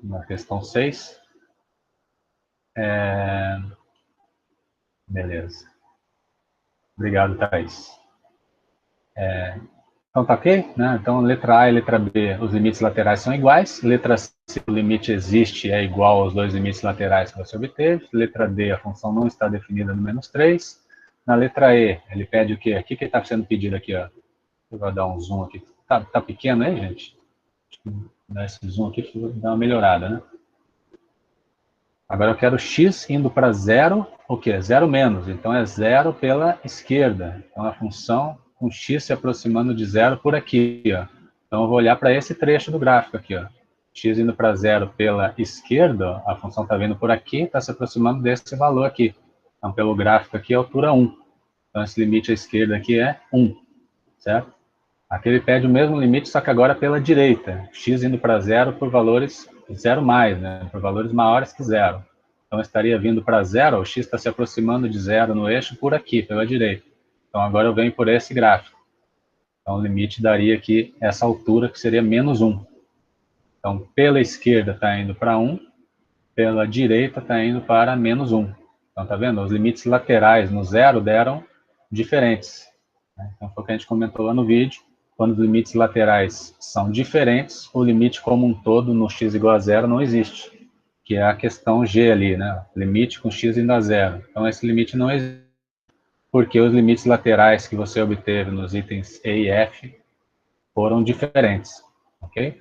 na questão 6. Beleza. Obrigado, Thais. Então, tá ok? Né? Então, letra A e letra B, os limites laterais são iguais. Letra C, o limite existe, é igual aos dois limites laterais que você obteve. Letra D, a função não está definida no menos 3. Na letra E, ele pede o quê? O que está sendo pedido aqui? Ó? Eu vou dar um zoom aqui. Tá pequeno aí, gente? Dar esse zoom aqui para dar uma melhorada, né? Agora eu quero x indo para zero, o quê? Zero menos. Então é zero pela esquerda. Então a função com x se aproximando de zero por aqui, ó. Então eu vou olhar para esse trecho do gráfico aqui, ó. X indo para zero pela esquerda, ó, a função está vindo por aqui, está se aproximando desse valor aqui. Então pelo gráfico aqui, a altura 1. Então esse limite à esquerda aqui é 1, certo? Aqui ele pede o mesmo limite, só que agora pela direita. X indo para zero por valores zero mais, né? Por valores maiores que zero. Então estaria vindo para zero, o x está se aproximando de zero no eixo por aqui, pela direita. Então agora eu venho por esse gráfico. Então o limite daria aqui essa altura, que seria menos 1. Então pela esquerda está indo para 1, pela direita está indo para menos 1. Então tá vendo? Os limites laterais no zero deram diferentes. Então foi o que a gente comentou lá no vídeo. Quando os limites laterais são diferentes, o limite como um todo no x igual a zero não existe, que é a questão G ali, né? Limite com x indo a zero. Então esse limite não existe, porque os limites laterais que você obteve nos itens E e F foram diferentes, ok?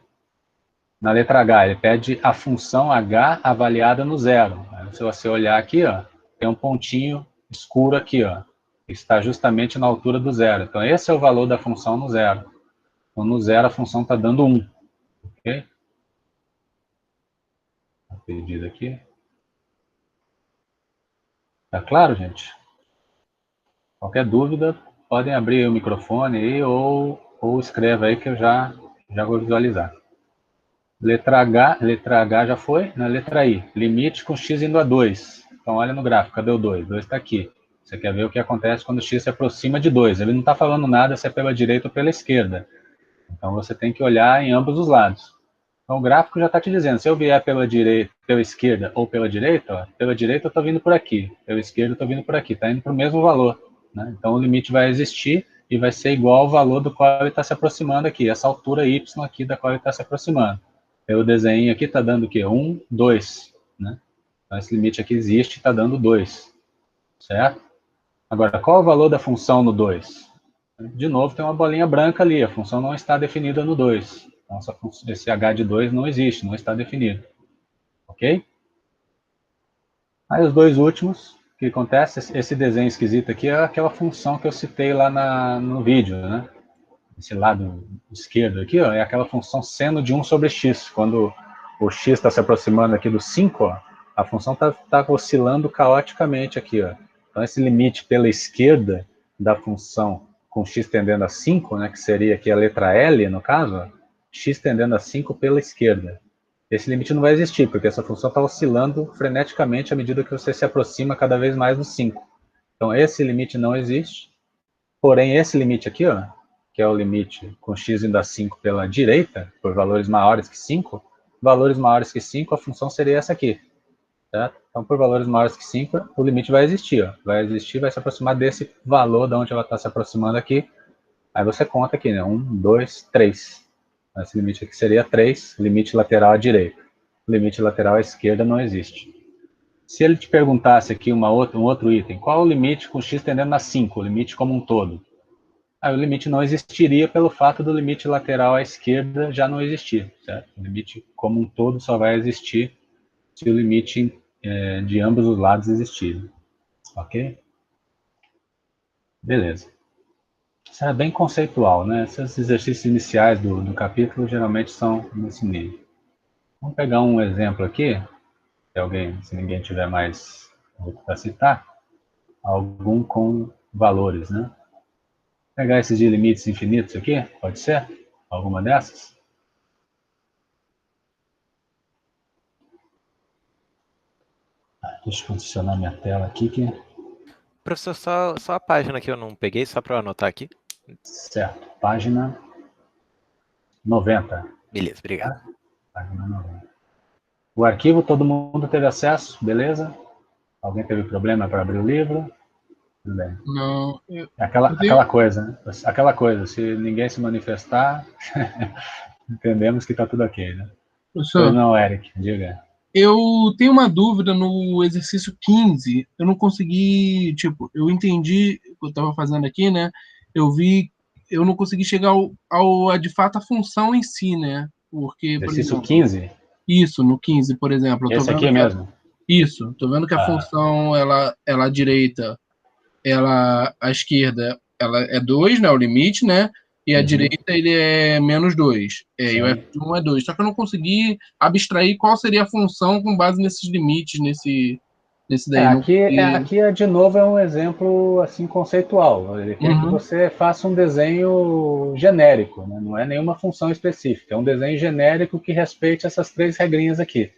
Na letra H, ele pede a função H avaliada no zero. Se você olhar aqui, ó, tem um pontinho escuro aqui, ó, que está justamente na altura do zero. Então esse é o valor da função no zero. Então no zero a função está dando 1, ok? Está perdido aqui. Tá claro, gente? Qualquer dúvida, podem abrir o microfone aí ou escreva aí que eu já vou visualizar. Letra H já foi. Na letra I, limite com x indo a 2. Então olha no gráfico, cadê o 2? 2 está aqui. Você quer ver o que acontece quando x se aproxima de 2. Ele não está falando nada se é pela direita ou pela esquerda. Então você tem que olhar em ambos os lados. Então o gráfico já está te dizendo, se eu vier pela direita, pela esquerda ou pela direita, ó, pela direita eu estou vindo por aqui, pela esquerda eu estou vindo por aqui, está indo para o mesmo valor. Né? Então o limite vai existir e vai ser igual ao valor do qual ele está se aproximando aqui, essa altura y aqui da qual ele está se aproximando. Pelo desenho aqui está dando o quê? 1, 2. Né? Então esse limite aqui existe e está dando 2. Certo? Agora, qual é o valor da função no 2? De novo, tem uma bolinha branca ali, a função não está definida no 2. Então, esse h de 2 não existe, não está definido. Ok? Aí os dois últimos, o que acontece? Esse desenho esquisito aqui é aquela função que eu citei lá no vídeo, né? Esse lado esquerdo aqui, ó, é aquela função seno de 1 sobre x. Quando o x está se aproximando aqui do 5, ó, a função está oscilando caoticamente aqui. Ó. Então, esse limite pela esquerda da função com x tendendo a 5, né, que seria aqui a letra L, no caso, ó, x tendendo a 5 pela esquerda. Esse limite não vai existir, porque essa função está oscilando freneticamente à medida que você se aproxima cada vez mais do 5. Então, esse limite não existe. Porém, esse limite aqui, ó, que é o limite com x indo a 5 pela direita, por valores maiores que 5, valores maiores que 5, a função seria essa aqui. Certo? Então, por valores maiores que 5, o limite vai existir. Ó. Vai existir, vai se aproximar desse valor de onde ela está se aproximando aqui. Aí você conta aqui, né? 1, 2, 3. Esse limite aqui seria 3, limite lateral à direita. Limite lateral à esquerda não existe. Se ele te perguntasse aqui um outro item, qual o limite com x tendendo a 5, o limite como um todo? Aí o limite não existiria pelo fato do limite lateral à esquerda já não existir, certo? O limite como um todo só vai existir se o limite de ambos os lados existir. Ok? Beleza. Isso é bem conceitual, né? Esses exercícios iniciais do capítulo geralmente são nesse nível. Vamos pegar um exemplo aqui, se ninguém tiver mais para citar, algum com valores, né? Pegar esses de limites infinitos aqui, pode ser? Alguma dessas? Deixa eu posicionar minha tela aqui. Professor, só a página que eu não peguei, só para eu anotar aqui. Certo. Página 90. Beleza, obrigado. Tá? Página 90. O arquivo todo mundo teve acesso, beleza? Alguém teve problema para abrir o livro? Tudo bem. Não. Aquela coisa, né? Aquela coisa, se ninguém se manifestar, entendemos que está tudo ok, né? Pois Professor, não, Eric, diga. eu tenho uma dúvida no exercício 15. Eu não consegui, tipo, eu entendi o que eu estava fazendo aqui, né? Eu vi, eu não consegui chegar a de fato a função em si, né? Porque, por Exercício exemplo, 15, isso no 15, por exemplo, eu tô esse vendo aqui que mesmo. isso, tô vendo que a Ah, função ela à direita, ela à esquerda, ela é 2, né, o limite, né? E à uhum, direita ele é menos 2. E o f sim. de 1 é 2. Só que eu não consegui abstrair qual seria a função com base nesses limites, nesse daí. Não consegui. Aqui de novo é um exemplo assim conceitual. Ele quer que Uhum, você faça um desenho genérico, né? Não é nenhuma função específica. É um desenho genérico que respeite essas três regrinhas aqui.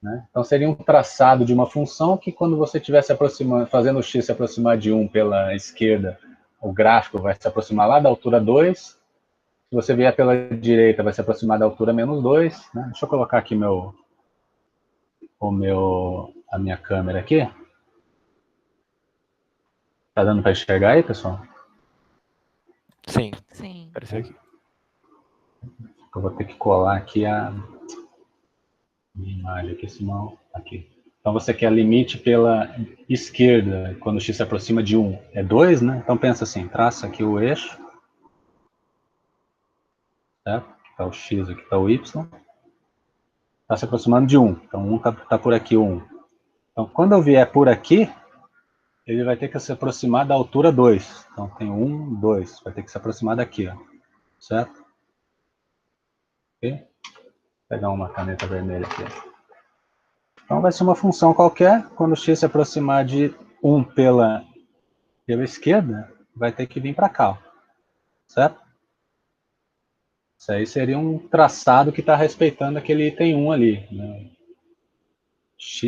Né? Então seria um traçado de uma função que quando você estiver se aproximando, fazendo o x se aproximar de 1 pela esquerda, o gráfico vai se aproximar lá da altura 2. Se você vier pela direita, vai se aproximar da altura -2. Né? Deixa eu colocar aqui a minha câmera aqui. Tá dando para enxergar aí, pessoal? Sim, Sim. apareceu aqui. Eu vou ter que colar aqui a minha imagem aqui, senão... Aqui. Então você quer limite pela esquerda, quando o x se aproxima de 1, é 2, né? Então pensa assim, traça aqui o eixo. Certo? Aqui está o x, aqui está o y. Está se aproximando de 1. Então 1 está por aqui, 1. Então quando eu vier por aqui, ele vai ter que se aproximar da altura 2. Então tem 1, 2. Vai ter que se aproximar daqui, ó. Certo? Ok? Vou pegar uma caneta vermelha aqui. Então vai ser uma função qualquer. Quando o x se aproximar de 1 pela esquerda, vai ter que vir para cá. Ó. Certo? Isso aí seria um traçado que está respeitando aquele item 1 ali. Né?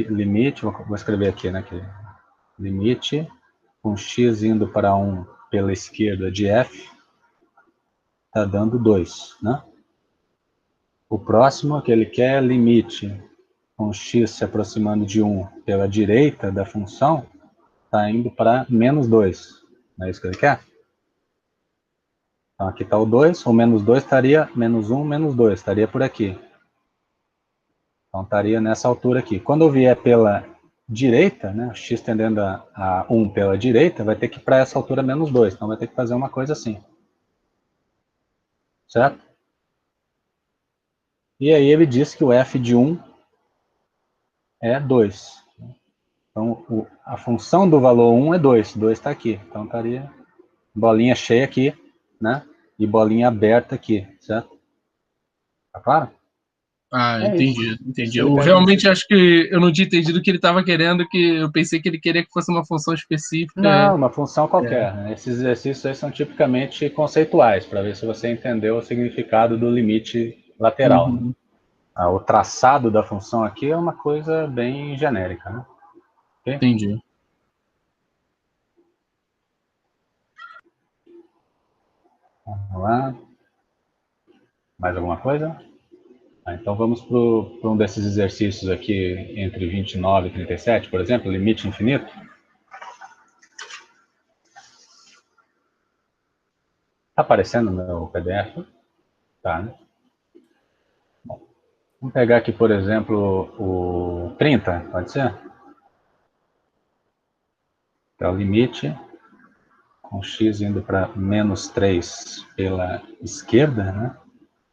Limite, vou escrever aqui, né? Que limite com x indo para 1 pela esquerda de f, está dando 2. Né? O próximo que ele quer é limite com x se aproximando de 1 pela direita da função, está indo para -2. Não é isso que ele quer? Então aqui está o 2, o -2 estaria -1, -2, estaria por aqui. Então estaria nessa altura aqui. Quando eu vier pela direita, né, x tendendo a 1 pela direita, vai ter que ir para essa altura -2. Então vai ter que fazer uma coisa assim. Certo? E aí ele diz que o f de 1 é 2. Então a função do valor 1 é 2. 2 está aqui. Então estaria bolinha cheia aqui, né? E bolinha aberta aqui, certo? Tá claro? Ah, É isso. entendi. Isso ele Eu pede no realmente sistema. acho que eu não tinha entendido o que ele estava querendo, que eu pensei que ele queria que fosse uma função específica. Não, uma função qualquer. Né? Esses exercícios aí são tipicamente conceituais, para ver se você entendeu o significado do limite lateral. Né? Uhum, O traçado da função aqui é uma coisa bem genérica. Né? Okay? entendi. Vamos lá. Mais alguma coisa? Então vamos para um desses exercícios aqui entre 29 e 37, por exemplo, limite infinito. Está aparecendo no meu PDF? Tá, né? Bom, vamos pegar aqui, por exemplo, o 30, pode ser? É o limite com x indo para -3 pela esquerda, né?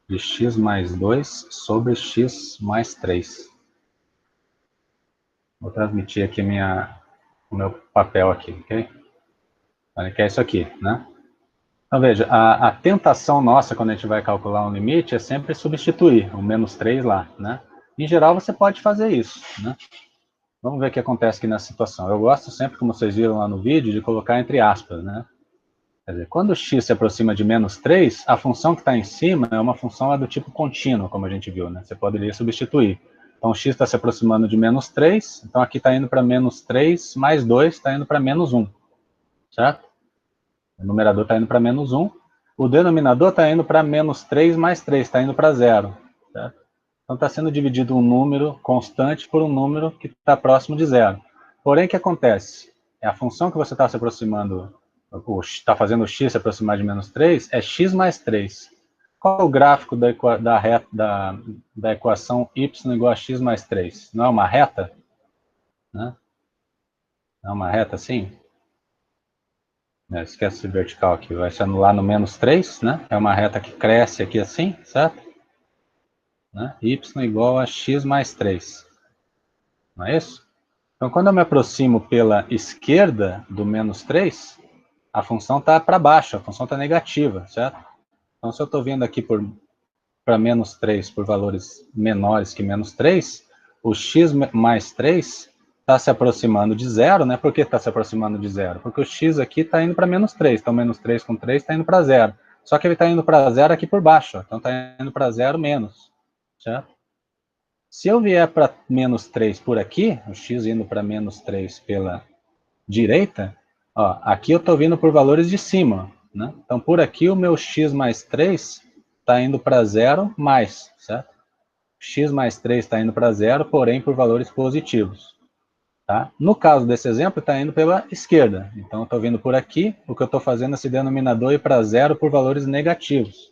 De x mais 2 sobre x mais 3. Vou transmitir aqui o meu papel aqui, ok? Então, que é isso aqui, né? Então, veja, a tentação nossa quando a gente vai calcular um limite é sempre substituir o -3 lá, né? Em geral, você pode fazer isso, né? Vamos ver o que acontece aqui nessa situação. Eu gosto sempre, como vocês viram lá no vídeo, de colocar entre aspas, né? Quer dizer, quando x se aproxima de -3, a função que está em cima é uma função lá do tipo contínuo, como a gente viu, né? Você poderia substituir. Então, x está se aproximando de -3, então aqui está indo para -3 mais 2 está indo para -1, certo? O numerador está indo para -1, o denominador está indo para -3 mais 3, está indo para 0, certo? Então está sendo dividido um número constante por um número que está próximo de zero. Porém, o que acontece? É a função que você está se aproximando, está fazendo o x se aproximar de menos 3, é x mais 3. Qual é o gráfico da equação y igual a x mais 3? Não é uma reta? Né? Não é uma reta assim? Esquece esse vertical aqui, vai se anular no menos 3, né? É uma reta que cresce aqui assim, certo? Né? Y igual a x mais 3. Não é isso? Então, quando eu me aproximo pela esquerda do menos 3, a função está para baixo, a função está negativa, certo? Então, se eu estou vindo aqui para menos 3 por valores menores que menos 3, o x mais 3 está se aproximando de zero, né? Por que está se aproximando de zero? Porque o x aqui está indo para menos 3, então menos 3 com 3 está indo para zero. Só que ele está indo para zero aqui por baixo, então está indo para zero menos, certo? Se eu vier para menos 3 por aqui, o x indo para menos 3 pela direita, ó, aqui eu estou vindo por valores de cima, né? Então por aqui o meu x mais 3 está indo para zero mais, certo? X mais 3 está indo para zero, porém por valores positivos. Tá? No caso desse exemplo, está indo pela esquerda. Então, eu estou vindo por aqui, o que eu estou fazendo é esse denominador ir para zero por valores negativos.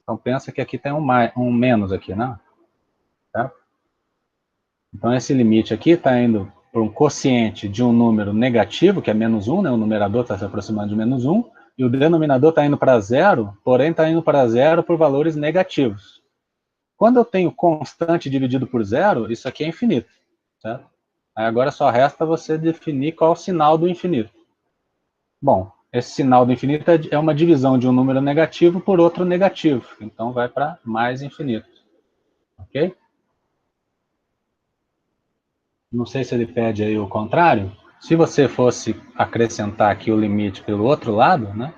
Então, pensa que aqui tem um menos aqui, né? Tá? Então, esse limite aqui está indo por um quociente de um número negativo, que é menos 1, né? O numerador está se aproximando de menos 1, e o denominador está indo para zero, porém está indo para zero por valores negativos. Quando eu tenho constante dividido por zero, isso aqui é infinito, certo? Aí agora só resta você definir qual é o sinal do infinito. Bom, esse sinal do infinito é uma divisão de um número negativo por outro negativo. Então vai para mais infinito. Ok? Não sei se ele pede aí o contrário. Se você fosse acrescentar aqui o limite pelo outro lado, né?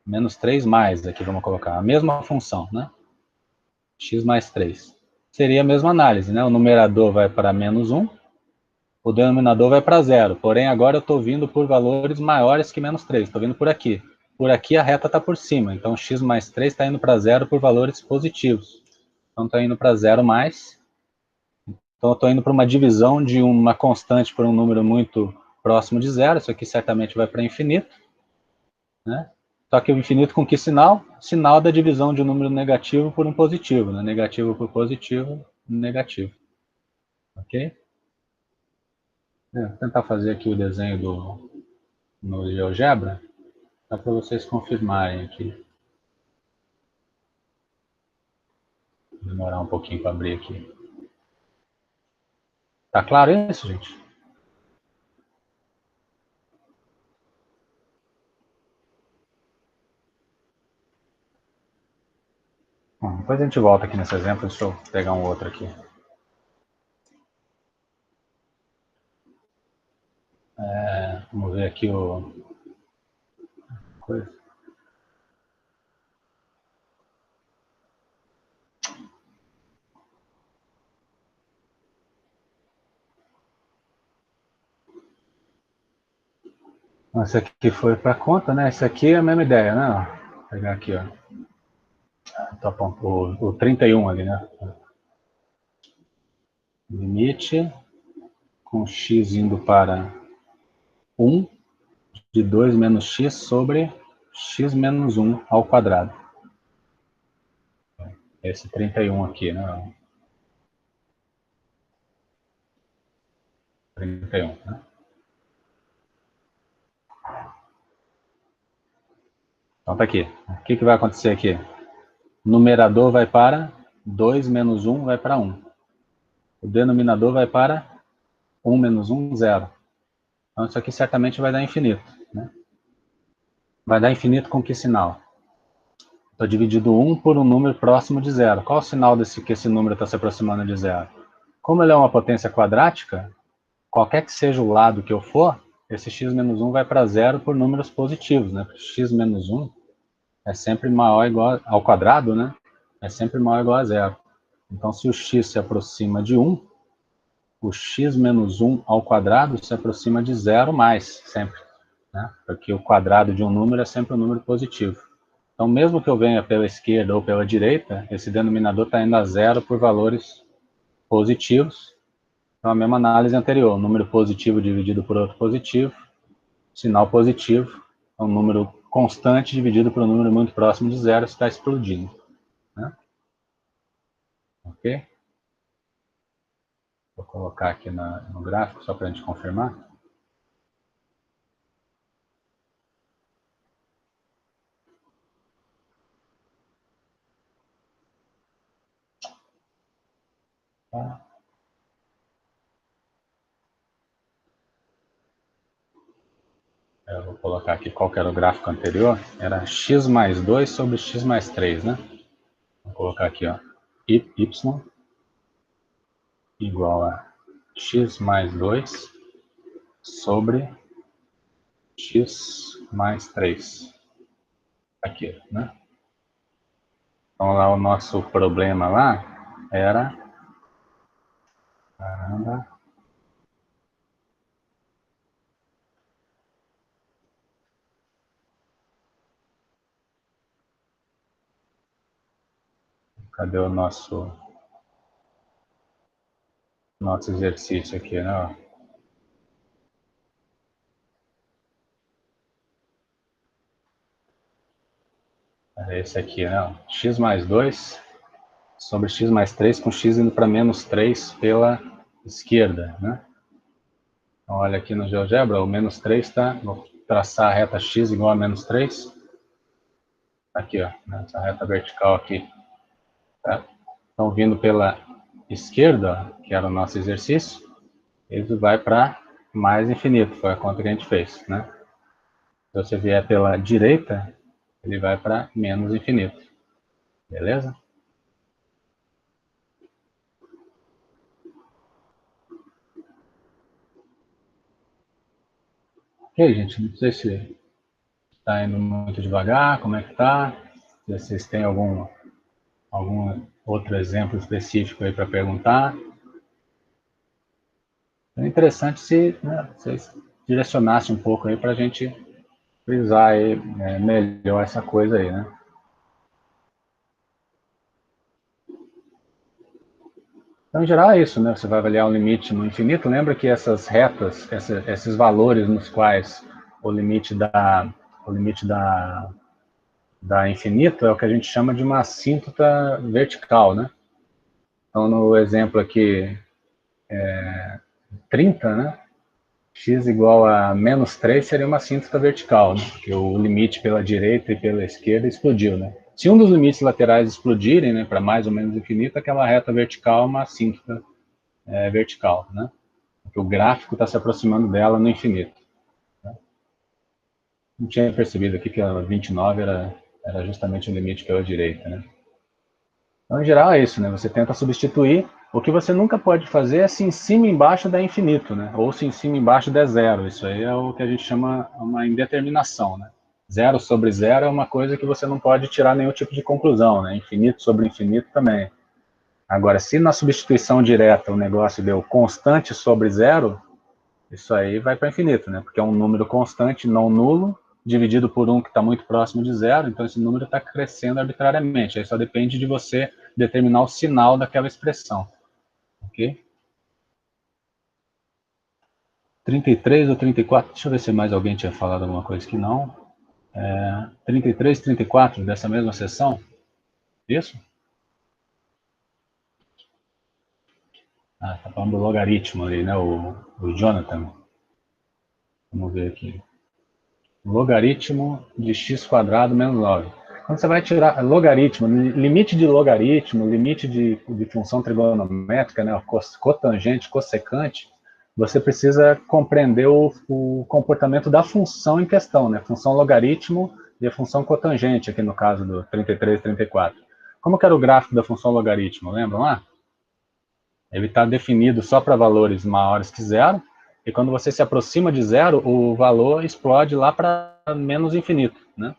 Menos 3 mais, aqui vamos colocar a mesma função, né? X mais 3. Seria a mesma análise, né? O numerador vai para menos 1. O denominador vai para zero, porém agora eu estou vindo por valores maiores que menos 3, estou vindo por aqui. Por aqui a reta está por cima, então x mais 3 está indo para zero por valores positivos. Então está indo para zero mais. Então eu estou indo para uma divisão de uma constante por um número muito próximo de zero, isso aqui certamente vai para infinito. Né? Só que o infinito com que sinal? Sinal da divisão de um número negativo por um positivo, né? Negativo por positivo, negativo. Ok? Vou tentar fazer aqui o desenho no GeoGebra, só para vocês confirmarem aqui. Vou demorar um pouquinho para abrir aqui. Tá claro isso, gente? Bom, depois a gente volta aqui nesse exemplo, deixa eu pegar um outro aqui. Vamos ver aqui o... Esse aqui foi para conta, né? Esse aqui é a mesma ideia, né? Vou pegar aqui, ó. O 31 ali, né? Limite com x indo para 1 de 2 menos x sobre x menos 1 ao quadrado. Esse 31 aqui, né? 31, né? Então tá aqui. O que vai acontecer aqui? O numerador vai para 2 menos 1 vai para 1. O denominador vai para 1 menos 1, 0. Então isso aqui certamente vai dar infinito. Né? Vai dar infinito com que sinal? Estou dividindo 1 por um número próximo de 0. Qual o sinal que esse número está se aproximando de 0? Como ele é uma potência quadrática, qualquer que seja o lado que eu for, esse x menos 1 vai para 0 por números positivos. Né? X menos 1 é sempre maior ou igual ao quadrado, né? É sempre maior ou igual a 0. Então, se o x se aproxima de 1, o x menos 1 ao quadrado se aproxima de 0 mais, sempre. Né? Porque o quadrado de um número é sempre um número positivo. Então, mesmo que eu venha pela esquerda ou pela direita, esse denominador está indo a zero por valores positivos. Então, a mesma análise anterior, número positivo dividido por outro positivo, sinal positivo, é um número constante dividido por um número muito próximo de zero, está explodindo. Né? Ok? Vou colocar aqui no gráfico, só para a gente confirmar. Tá. Eu vou colocar aqui qual que era o gráfico anterior. Era x mais 2 sobre x mais 3, né? Vou colocar aqui, ó, y igual a x mais 2 sobre x mais 3. Aqui, né? Então lá o nosso problema lá era... Caramba. Cadê o nosso exercício aqui, né? É esse aqui, né? X mais 2 sobre x mais 3, com x indo para menos 3 pela esquerda, né? Então, olha aqui no GeoGebra, o menos 3 está... Vou traçar a reta x igual a menos 3. Aqui, ó, essa reta vertical aqui. Tá? Então, vindo pela esquerda, que era o nosso exercício, ele vai para mais infinito, foi a conta que a gente fez, né? Se você vier pela direita, ele vai para menos infinito. Beleza? Ok, gente, não sei se está indo muito devagar, como é que tá? Se vocês têm algum outro exemplo específico aí para perguntar. É interessante se, né, vocês direcionassem um pouco aí para a gente frisar aí, melhor essa coisa aí, né? Então, em geral, é isso, né? Você vai avaliar um limite no infinito. Lembra que essas retas, esses valores nos quais o limite da infinito é o que a gente chama de uma assíntota vertical, né? Então, no exemplo aqui, 30, né? X igual a menos 3 seria uma assíntota vertical, né? Porque o limite pela direita e pela esquerda explodiu, né? Se um dos limites laterais explodirem, né, para mais ou menos infinito, aquela reta vertical é uma assíntota vertical, né? Porque o gráfico está se aproximando dela no infinito. Né? Não tinha percebido aqui que a 29 era justamente o limite pela direita, né? Então, em geral, é isso, né? Você tenta substituir. O que você nunca pode fazer é se em cima e embaixo der infinito, né? Ou se em cima e embaixo der zero. Isso aí é o que a gente chama uma indeterminação, né? Zero sobre zero é uma coisa que você não pode tirar nenhum tipo de conclusão, né? Infinito sobre infinito também. Agora, se na substituição direta o negócio deu constante sobre zero, isso aí vai para infinito, né? Porque é um número constante, não nulo, dividido por um que está muito próximo de zero, então esse número está crescendo arbitrariamente. Aí só depende de você determinar o sinal daquela expressão. Ok? 33 ou 34? Deixa eu ver se mais alguém tinha falado alguma coisa que não. 33 e 34 dessa mesma sessão? Isso? Ah, tá falando do logaritmo ali, né? O Jonathan. Vamos ver aqui. Logaritmo de x² menos 9. Quando você vai tirar logaritmo, limite de logaritmo, limite de função trigonométrica, né, cotangente, cossecante, você precisa compreender o comportamento da função em questão, né, função logaritmo e a função cotangente, aqui no caso do 33 e 34. Como que era o gráfico da função logaritmo, lembram lá? Ele está definido só para valores maiores que zero, e quando você se aproxima de zero, o valor explode lá para menos infinito, né?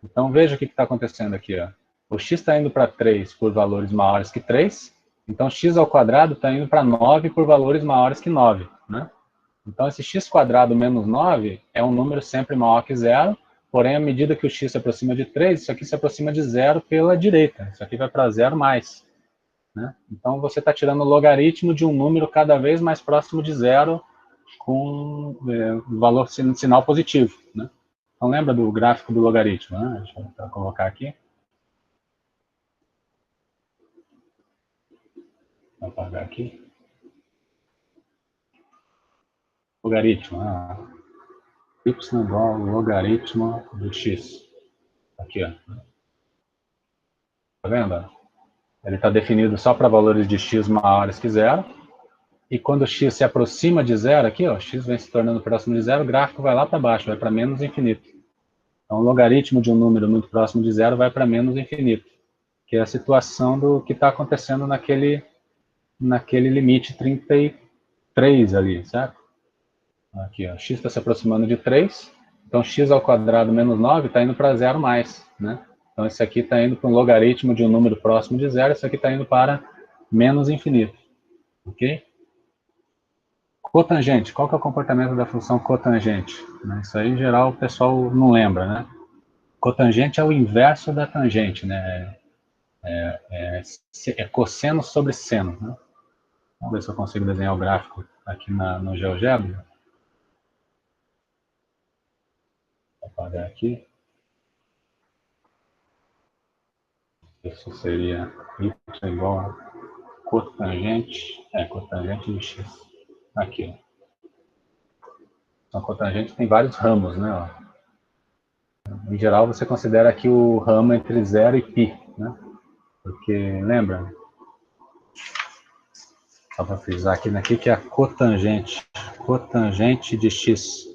Então, veja o que está acontecendo aqui. Ó. O x está indo para 3 por valores maiores que 3, então x ao quadrado está indo para 9 por valores maiores que 9. Né? Então, esse x² menos 9 é um número sempre maior que zero, Porém, à medida que o x se aproxima de 3, isso aqui se aproxima de 0 pela direita. Isso aqui vai para 0 mais. Né? Então, você está tirando o logaritmo de um número cada vez mais próximo de 0 com valor sinal positivo. Né? Então, lembra do gráfico do logaritmo? Né? Deixa eu colocar aqui. Vou apagar aqui. Logaritmo. Y igual ao logaritmo do x. Aqui, ó. Tá vendo? Ele está definido só para valores de x maiores que 0. E quando x se aproxima de 0, aqui, ó, x vem se tornando próximo de 0, o gráfico vai lá para baixo, vai para menos infinito. Então, o logaritmo de um número muito próximo de 0 vai para menos infinito, que é a situação do que está acontecendo naquele limite 33 ali, certo? Aqui, ó, x está se aproximando de 3, então x ao quadrado menos 9 está indo para 0 mais, né? Então, esse aqui está indo para um logaritmo de um número próximo de 0, esse aqui está indo para menos infinito, ok? Cotangente, qual que é o comportamento da função cotangente? Isso aí, em geral, o pessoal não lembra, né? Cotangente é o inverso da tangente, né? É cosseno sobre seno, né? Vamos ver se eu consigo desenhar o gráfico aqui no GeoGebra. Vou apagar aqui. Isso seria y igual a cotangente, cotangente de x. Aqui, ó. Então, cotangente tem vários ramos, né? Ó. Em geral, você considera aqui o ramo entre 0 e π, né? Porque, lembra? Só para frisar aqui que é a cotangente. Cotangente de x.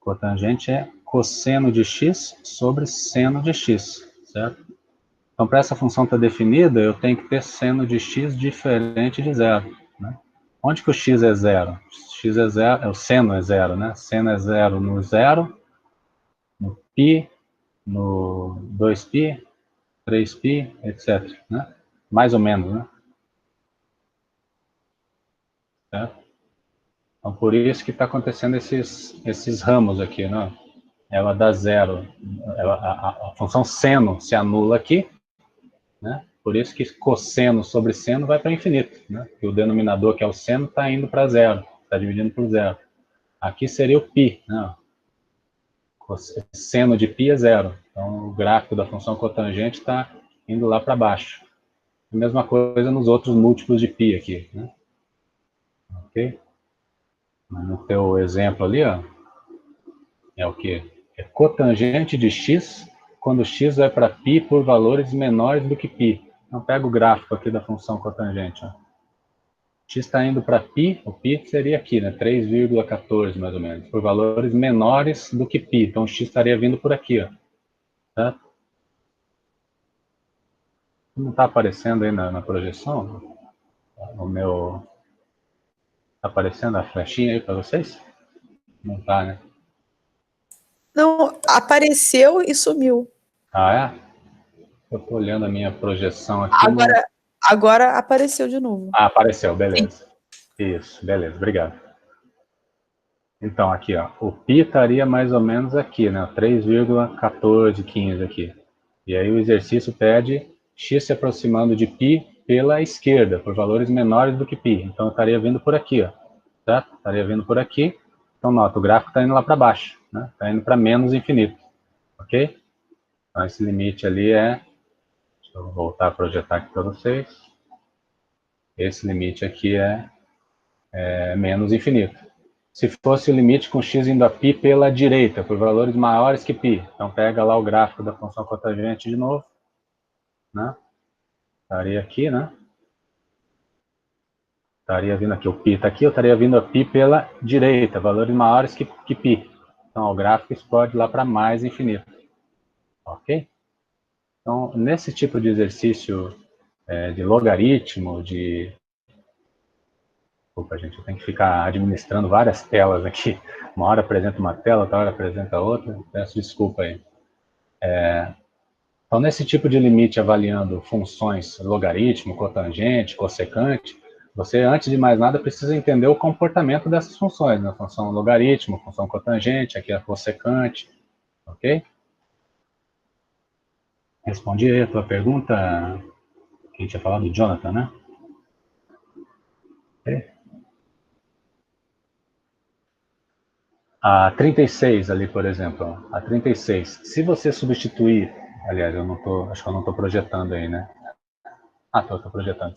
Cotangente é cosseno de x sobre seno de x, certo? Então, para essa função estar definida, eu tenho que ter seno de x diferente de 0, né? Onde que o x é 0? X é 0, o seno é 0, né? Seno é 0 no 0, no π, no 2π, 3π, etc. Né? Mais ou menos, né? Certo? Então, por isso que está acontecendo esses ramos aqui, né? Ela dá 0, a função seno se anula aqui, né? Por isso que cosseno sobre seno vai para infinito, né? E o denominador, que é o seno, está indo para 0, está dividindo por 0. Aqui seria o π, né? Seno de π é 0. Então, o gráfico da função cotangente está indo lá para baixo. A mesma coisa nos outros múltiplos de π aqui, né? Ok? No teu exemplo ali, ó, é o quê? É cotangente de x quando x vai para π por valores menores do que π. Então, pega o gráfico aqui da função cotangente. Ó. X está indo para π, o π seria aqui, né? 3,14 mais ou menos, por valores menores do que π. Então, o x estaria vindo por aqui, ó. Tá? Não está aparecendo aí na projeção? O meu... Está aparecendo a flechinha aí para vocês? Não está, né? Não, apareceu e sumiu. Ah, é? Eu estou olhando a minha projeção aqui. Agora apareceu de novo. Ah, apareceu, beleza. Sim. Isso, beleza, obrigado. Então, aqui, ó, o π estaria mais ou menos aqui, né? 3,1415 aqui. E aí o exercício pede x se aproximando de π pela esquerda, por valores menores do que π. Então, estaria vindo por aqui, ó. Certo? Estaria vindo por aqui. Então, nota, o gráfico está indo lá para baixo, né? Está indo para menos infinito. Ok? Então, esse limite ali é... Deixa eu voltar a projetar aqui para vocês. Esse limite aqui é menos infinito. Se fosse o limite com x indo a π pela direita, por valores maiores que π. Então, pega lá o gráfico da função cotangente de novo. Né? Estaria aqui, né? Estaria vindo aqui, o π está aqui, eu estaria vindo a π pela direita, valores maiores que π. Então, o gráfico explode lá para mais infinito. Ok? Então, nesse tipo de exercício de logaritmo, Desculpa, gente, eu tenho que ficar administrando várias telas aqui. Uma hora apresenta uma tela, outra hora apresenta outra. Peço desculpa aí. Então, nesse tipo de limite, avaliando funções logaritmo, cotangente, cossecante, você, antes de mais nada, precisa entender o comportamento dessas funções, né? Função logaritmo, função cotangente, aqui a cossecante, Ok? Respondi aí a tua pergunta, que a gente tinha falado do Jonathan, né? Ok? A 36 ali, por exemplo, a 36, se você substituir, aliás, acho que eu não estou projetando aí, né? Ah, estou projetando.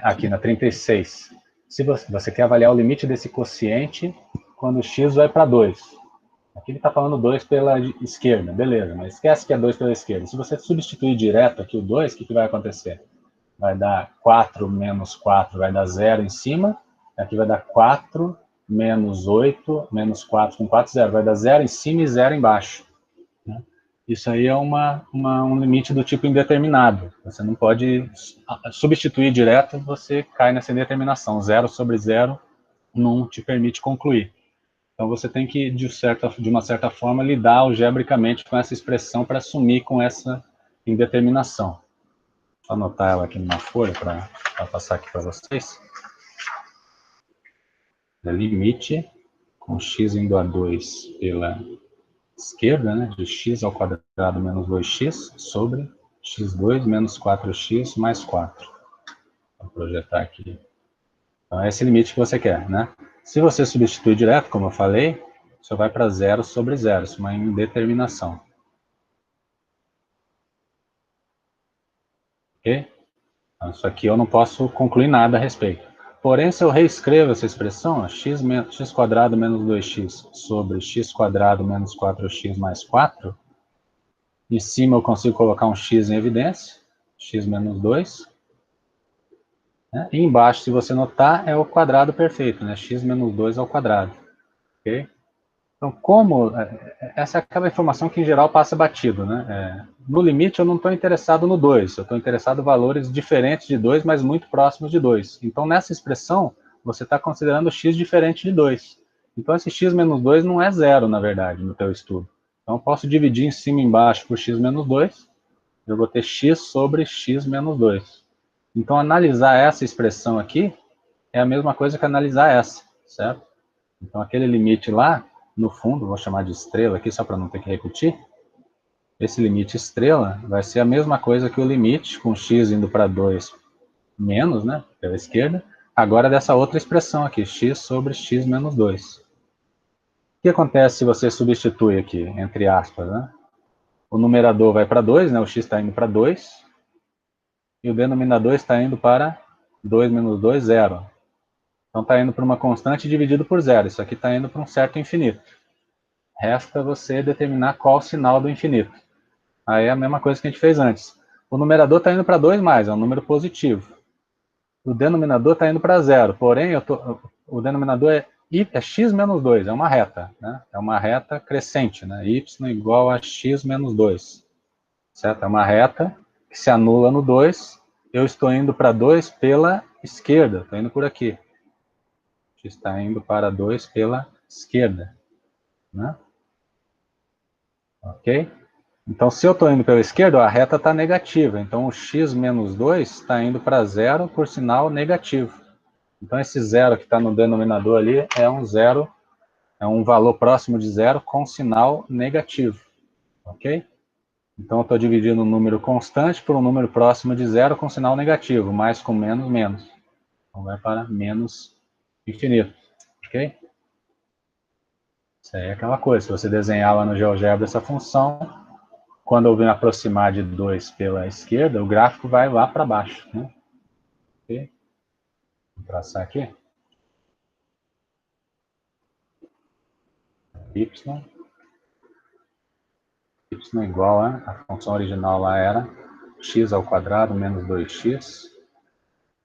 Aqui na 36, se você quer avaliar o limite desse quociente quando o x vai para 2. Aqui ele está falando 2 pela esquerda, beleza, mas esquece que é 2 pela esquerda. Se você substituir direto aqui o 2, o que vai acontecer? Vai dar 4 menos 4, vai dar 0 em cima. Aqui vai dar 4 menos 8, menos 4 com 4, 0. Vai dar 0 em cima e 0 embaixo. Né? Isso aí é um limite do tipo indeterminado. Você não pode substituir direto, você cai nessa indeterminação. 0 sobre 0 não te permite concluir. Então você tem que, de uma certa forma, lidar algebricamente com essa expressão para assumir com essa indeterminação. Vou anotar ela aqui numa folha para passar aqui para vocês. Limite com x indo a 2 pela esquerda, né, de x ao quadrado menos 2x sobre x2 menos 4x mais 4. Vou projetar aqui. Então é esse limite que você quer, né? Se você substituir direto, como eu falei, você vai para 0 sobre 0, isso é uma indeterminação. Ok? Então, isso aqui eu não posso concluir nada a respeito. Porém, se eu reescrevo essa expressão, x quadrado menos 2x sobre x quadrado menos 4x mais 4, em cima eu consigo colocar um x em evidência, x menos 2. Né? E embaixo, se você notar, é o quadrado perfeito, né? X menos 2 ao quadrado. Ok? Então, essa é aquela informação que em geral passa batido, né? No limite eu não estou interessado no 2, eu estou interessado em valores diferentes de 2, mas muito próximos de 2. Então, nessa expressão, você está considerando x diferente de 2. Então, esse x menos 2 não é zero, na verdade, no teu estudo. Então, eu posso dividir em cima e embaixo por x menos 2, eu vou ter x sobre x menos 2. Então, analisar essa expressão aqui é a mesma coisa que analisar essa, certo? Então, aquele limite lá, no fundo, vou chamar de estrela aqui, só para não ter que repetir, esse limite estrela vai ser a mesma coisa que o limite, com x indo para 2 menos, né, pela esquerda, agora dessa outra expressão aqui, x sobre x menos 2. O que acontece se você substitui aqui, entre aspas, né? O numerador vai para 2, né, o x está indo para 2, e o denominador está indo para 2 menos 2, 0. Então está indo para uma constante dividido por 0, isso aqui está indo para um certo infinito. Resta você determinar qual sinal do infinito. Aí é a mesma coisa que a gente fez antes. O numerador está indo para 2 mais, é um número positivo. O denominador está indo para 0, porém o denominador é x menos 2, é uma reta. Né? É uma reta crescente, né? Y igual a x menos 2. Certo? É uma reta que se anula no 2. Eu estou indo para 2 pela esquerda, estou indo por aqui. X está indo para 2 pela esquerda. Né? Ok? Então, se eu estou indo pela esquerda, a reta está negativa. Então, o x menos 2 está indo para 0 por sinal negativo. Então, esse 0 que está no denominador ali é um zero, é um valor próximo de 0 com sinal negativo. Ok? Então, eu estou dividindo um número constante por um número próximo de 0 com sinal negativo. Mais com menos, menos. Então, vai para menos infinito. Ok? Isso aí é aquela coisa. Se você desenhar lá no GeoGebra essa função, quando eu venho aproximar de 2 pela esquerda, o gráfico vai lá para baixo. Né? Okay? Vou traçar aqui. Y. Y igual a função original lá era x ao quadrado menos 2x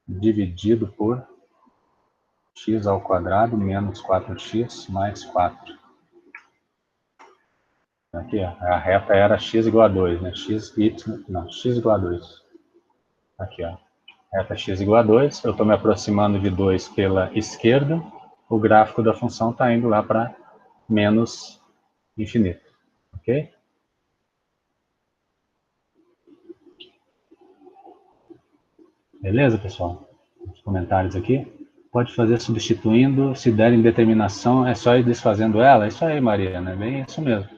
dividido por x ao quadrado menos 4x mais 4. Aqui, ó, a reta era x igual a 2, né? X igual a 2. Aqui, ó. Reta x igual a 2, eu estou me aproximando de 2 pela esquerda, o gráfico da função está indo lá para menos infinito. Ok? Beleza, pessoal? Os comentários aqui. Pode fazer substituindo, se der indeterminação, é só ir desfazendo ela? É isso aí, Maria, né? Bem isso mesmo.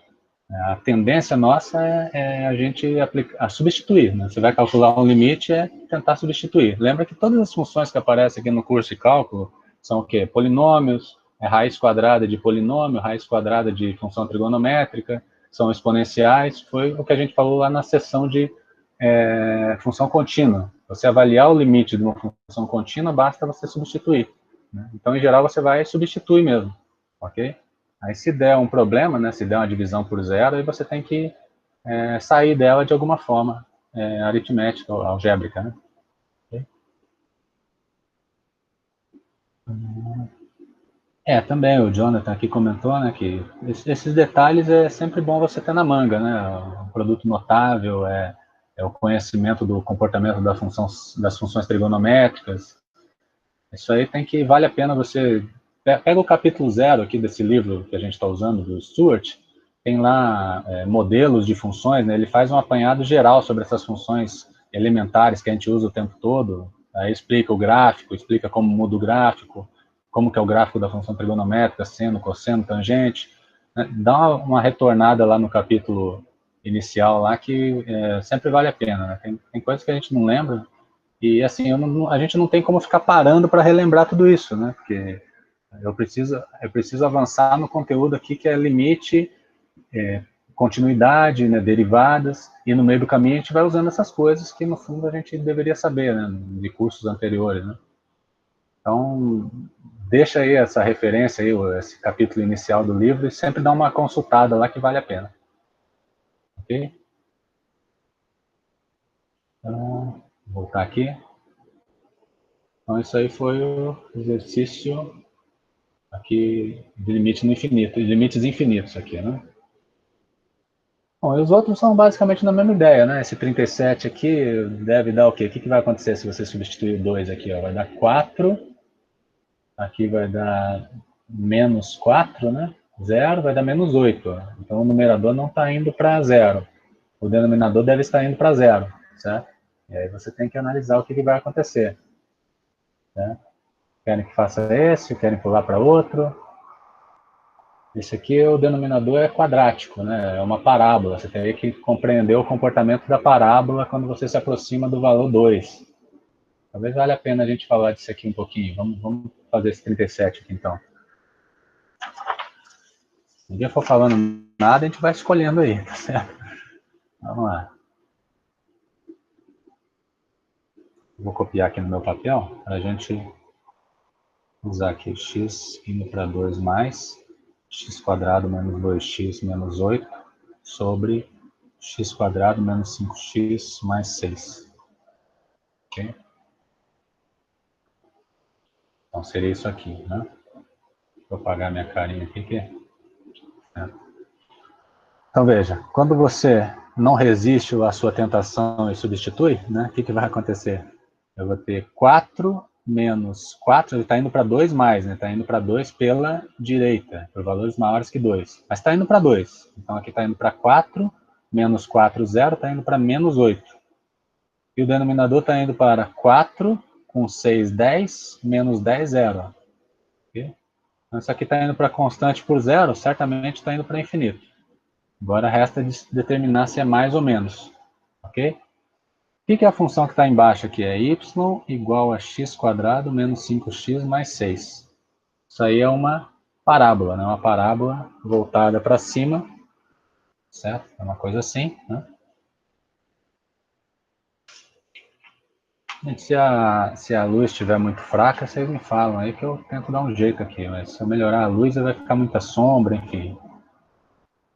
A tendência nossa é a gente substituir, né? Você vai calcular um limite, é tentar substituir. Lembra que todas as funções que aparecem aqui no curso de cálculo são o quê? Polinômios, raiz quadrada de polinômio, raiz quadrada de função trigonométrica, são exponenciais, foi o que a gente falou lá na seção de função contínua. Você avaliar o limite de uma função contínua, basta você substituir, né? Então, em geral, você vai substituir mesmo, ok? Aí, se der um problema, né, se der uma divisão por zero, aí você tem que sair dela de alguma forma aritmética ou algébrica, né? Okay? Também o Jonathan aqui comentou, né, que esses detalhes é sempre bom você ter na manga, né? Um produto notável é o conhecimento do comportamento das funções trigonométricas. Isso aí vale a pena você... Pega o capítulo 0 aqui desse livro que a gente está usando, do Stewart, tem lá modelos de funções, né? Ele faz um apanhado geral sobre essas funções elementares que a gente usa o tempo todo, aí explica o gráfico, explica como muda o gráfico, como que é o gráfico da função trigonométrica, seno, cosseno, tangente, né? Dá uma retornada lá no capítulo inicial lá que sempre vale a pena, né? Tem coisas que a gente não lembra, e assim, a gente não tem como ficar parando para relembrar tudo isso, né? Porque eu preciso avançar no conteúdo aqui que é limite, continuidade, né, derivadas, e no meio do caminho a gente vai usando essas coisas que no fundo a gente deveria saber, né, de cursos anteriores, né? Então, deixa aí essa referência aí, esse capítulo inicial do livro, e sempre dá uma consultada lá que vale a pena. Ok? Então, vou voltar aqui. Então, isso aí foi o exercício aqui de limite no infinito, limites infinitos aqui, né? Bom, e os outros são basicamente na mesma ideia, né? Esse 37 aqui deve dar o quê? O que vai acontecer se você substituir o 2 aqui? Ó? Vai dar 4, aqui vai dar menos 4, né? 0 vai dar menos 8. Ó. Então o numerador não está indo para 0. O denominador deve estar indo para 0, certo? E aí você tem que analisar o que vai acontecer. Né? Querem que faça esse, querem pular para outro. Esse aqui, o denominador é quadrático, né? É uma parábola. Você teria que compreender o comportamento da parábola quando você se aproxima do valor 2. Talvez valha a pena a gente falar disso aqui um pouquinho. Vamos fazer esse 37 aqui, então. Se ninguém for falando nada, a gente vai escolhendo aí, tá certo? Vamos lá. Vou copiar aqui no meu papel, para a gente usar aqui x indo para 2 mais x quadrado menos 2x menos 8 sobre x quadrado menos 5x mais 6. Ok? Então seria isso aqui, né? Vou apagar minha carinha aqui. Então veja, quando você não resiste à sua tentação e substitui, né? O que vai acontecer? Eu vou ter 4 menos 4, ele está indo para 2 mais, né? Está indo para 2 pela direita, por valores maiores que 2. Mas está indo para 2. Então aqui está indo para 4, menos 4, 0, está indo para menos 8. E o denominador está indo para 4, com 6, 10, menos 10, 0. Okay? Então isso aqui está indo para constante por 0, certamente está indo para infinito. Agora resta determinar se é mais ou menos. Ok? O que é a função que está embaixo aqui? É y igual a x quadrado menos 5x mais 6. Isso aí é uma parábola, né? Uma parábola voltada para cima, certo? É uma coisa assim, né? Gente, se a luz estiver muito fraca, vocês me falam aí que eu tento dar um jeito aqui, mas se eu melhorar a luz, vai ficar muita sombra, enfim.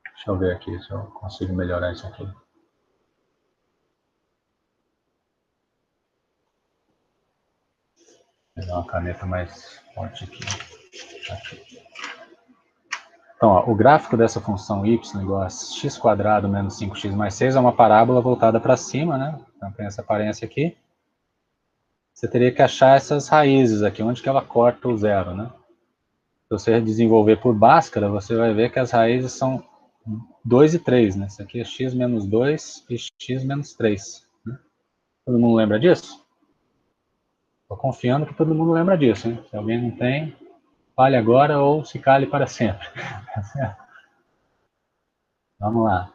Deixa eu ver aqui se eu consigo melhorar isso aqui. Vou pegar uma caneta mais forte aqui. Então, ó, o gráfico dessa função y igual a x quadrado menos 5x mais 6 é uma parábola voltada para cima, né? Então tem essa aparência aqui. Você teria que achar essas raízes aqui, onde que ela corta o zero, né? Se você desenvolver por Bhaskara, você vai ver que as raízes são 2 e 3, né? Isso aqui é x menos 2 e x menos 3. Né? Todo mundo lembra disso? Estou confiando que todo mundo lembra disso, hein? Se alguém não tem, fale agora ou se cale para sempre. Vamos lá.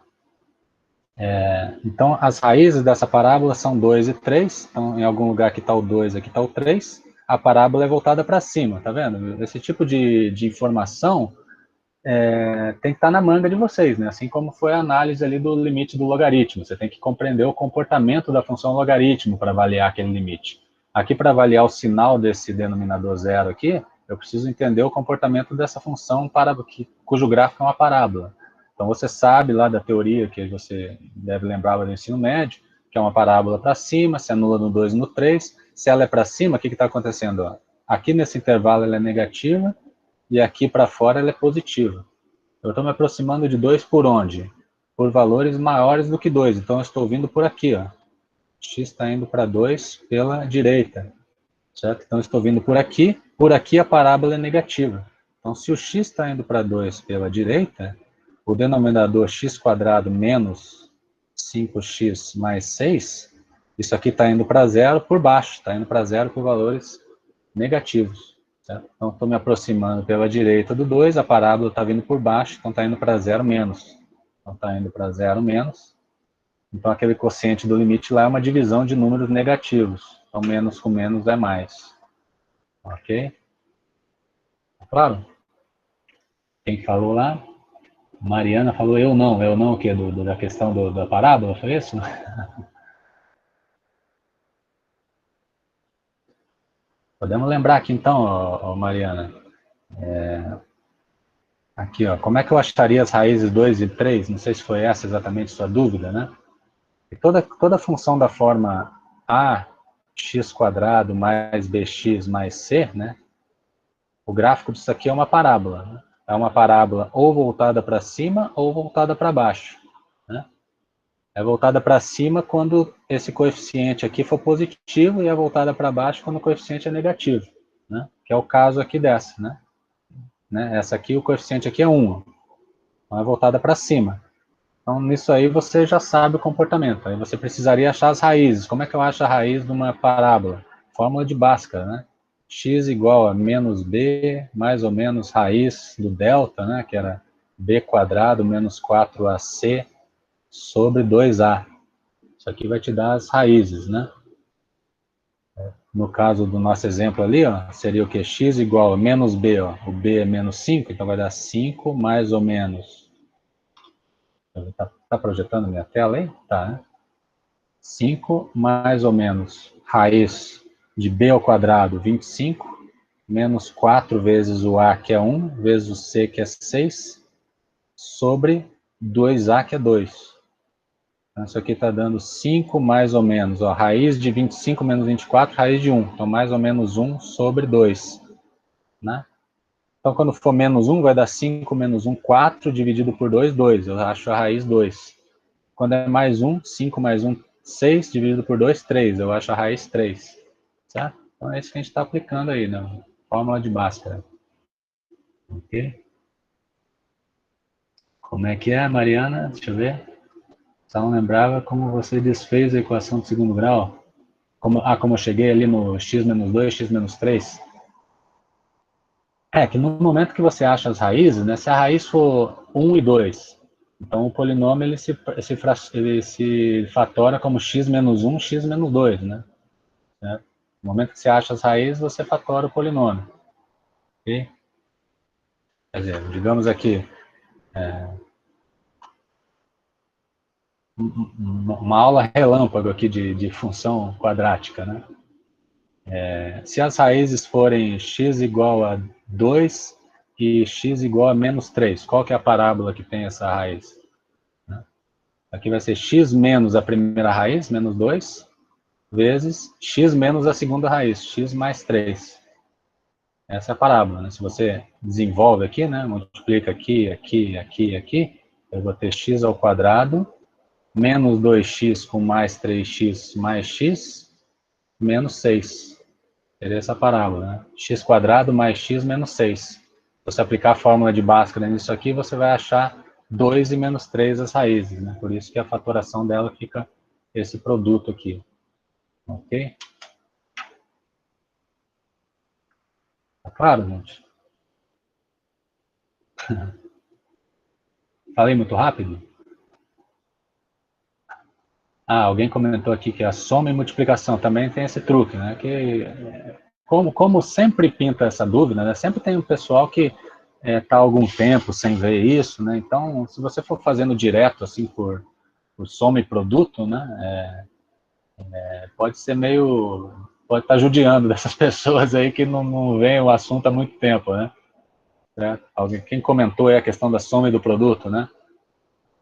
Então, as raízes dessa parábola são 2 e 3. Então, em algum lugar aqui está o 2, aqui está o 3. A parábola é voltada para cima, tá vendo? Esse tipo de informação tem que estar na manga de vocês, né? Assim como foi a análise ali do limite do logaritmo. Você tem que compreender o comportamento da função logaritmo para avaliar aquele limite. Aqui, para avaliar o sinal desse denominador zero aqui, eu preciso entender o comportamento dessa função cujo gráfico é uma parábola. Então, você sabe lá da teoria, que você deve lembrar do ensino médio, que é uma parábola para cima, se anula no 2 e no 3. Se ela é para cima, o que está acontecendo? Ó? Aqui nesse intervalo ela é negativa, e aqui para fora ela é positiva. Eu estou me aproximando de 2 por onde? Por valores maiores do que 2. Então, eu estou vindo por aqui. Ó. X está indo para 2 pela direita. Certo? Então, eu estou vindo por aqui. Por aqui a parábola é negativa. Então, se o x está indo para 2 pela direita, o denominador x² menos 5x mais 6, isso aqui está indo para zero por baixo. Está indo para zero por valores negativos. Certo? Então, estou me aproximando pela direita do 2, a parábola está vindo por baixo, então está indo para 0 menos. Então, está indo para 0 menos. Então, aquele quociente do limite lá é uma divisão de números negativos. Então, menos com menos é mais. Ok? Claro? Quem falou lá? Mariana falou eu não. Eu não o quê? Da questão da parábola, foi isso? Podemos lembrar aqui então, Mariana. Aqui, ó, como é que eu acharia as raízes 2 e 3? Não sei se foi essa exatamente a sua dúvida, né? E toda função da forma ax² mais bx mais c, né? O gráfico disso aqui é uma parábola. Né? É uma parábola ou voltada para cima ou voltada para baixo. Né? É voltada para cima quando esse coeficiente aqui for positivo e é voltada para baixo quando o coeficiente é negativo. Né? Que é o caso aqui dessa. Né? Essa aqui, o coeficiente aqui é 1. Então é voltada para cima. Então, nisso aí você já sabe o comportamento. Aí você precisaria achar as raízes. Como é que eu acho a raiz de uma parábola? Fórmula de Bhaskara, né? X igual a menos b, mais ou menos raiz do delta, né? Que era b² menos 4ac sobre 2a. Isso aqui vai te dar as raízes, né? No caso do nosso exemplo ali, ó, seria o que? X igual a menos b, ó. O b é menos 5, então vai dar 5 mais ou menos. Tá projetando minha tela aí? Tá, né? 5 mais ou menos raiz de b², 25, menos 4 vezes o a, que é 1, vezes o c, que é 6, sobre 2a, que é 2. Então, isso aqui está dando 5 mais ou menos, ó, raiz de 25 menos 24, raiz de 1. Então, mais ou menos 1 sobre 2. Né? Então, quando for menos 1, vai dar 5 menos 1, 4, dividido por 2, 2. Eu acho a raiz 2. Quando é mais 1, 5 mais 1, 6, dividido por 2, 3. Eu acho a raiz 3. Certo? Então é isso que a gente está aplicando aí, né? Fórmula de Bhaskara. Ok? Como é que é, Mariana? Deixa eu ver. Só não lembrava como você desfez a equação de segundo grau. Como eu cheguei ali no x menos 2, x menos 3. É que no momento que você acha as raízes, né? Se a raiz for 1 e 2, então o polinômio ele se fatora como x menos 1, x menos 2, né? Certo? No momento que você acha as raízes, você fatora o polinômio. Ok? Quer dizer, digamos aqui, uma aula relâmpago aqui de função quadrática, né? Se as raízes forem x igual a 2 e x igual a menos 3, qual que é a parábola que tem essa raiz? Aqui vai ser x menos a primeira raiz, menos 2, vezes x menos a segunda raiz, x mais 3. Essa é a parábola, né? Se você desenvolve aqui, né? Multiplica aqui, aqui, aqui, aqui, eu vou ter x² menos 2x com mais 3x mais x, menos 6. Seria essa parábola, né? x² mais x menos 6. Se você aplicar a fórmula de Bhaskara nisso aqui, você vai achar 2 e menos 3 as raízes, né? Por isso que a fatoração dela fica esse produto aqui. Ok? Tá claro, gente? Falei muito rápido? Alguém comentou aqui que a soma e multiplicação também tem esse truque, né? Que, como sempre pinta essa dúvida, né? Sempre tem um pessoal que está há algum tempo sem ver isso, né? Então, se você for fazendo direto, assim, por soma e produto, né? Pode ser meio... Pode estar judiando dessas pessoas aí que não veem o assunto há muito tempo, né? Quem comentou aí a questão da soma e do produto, né?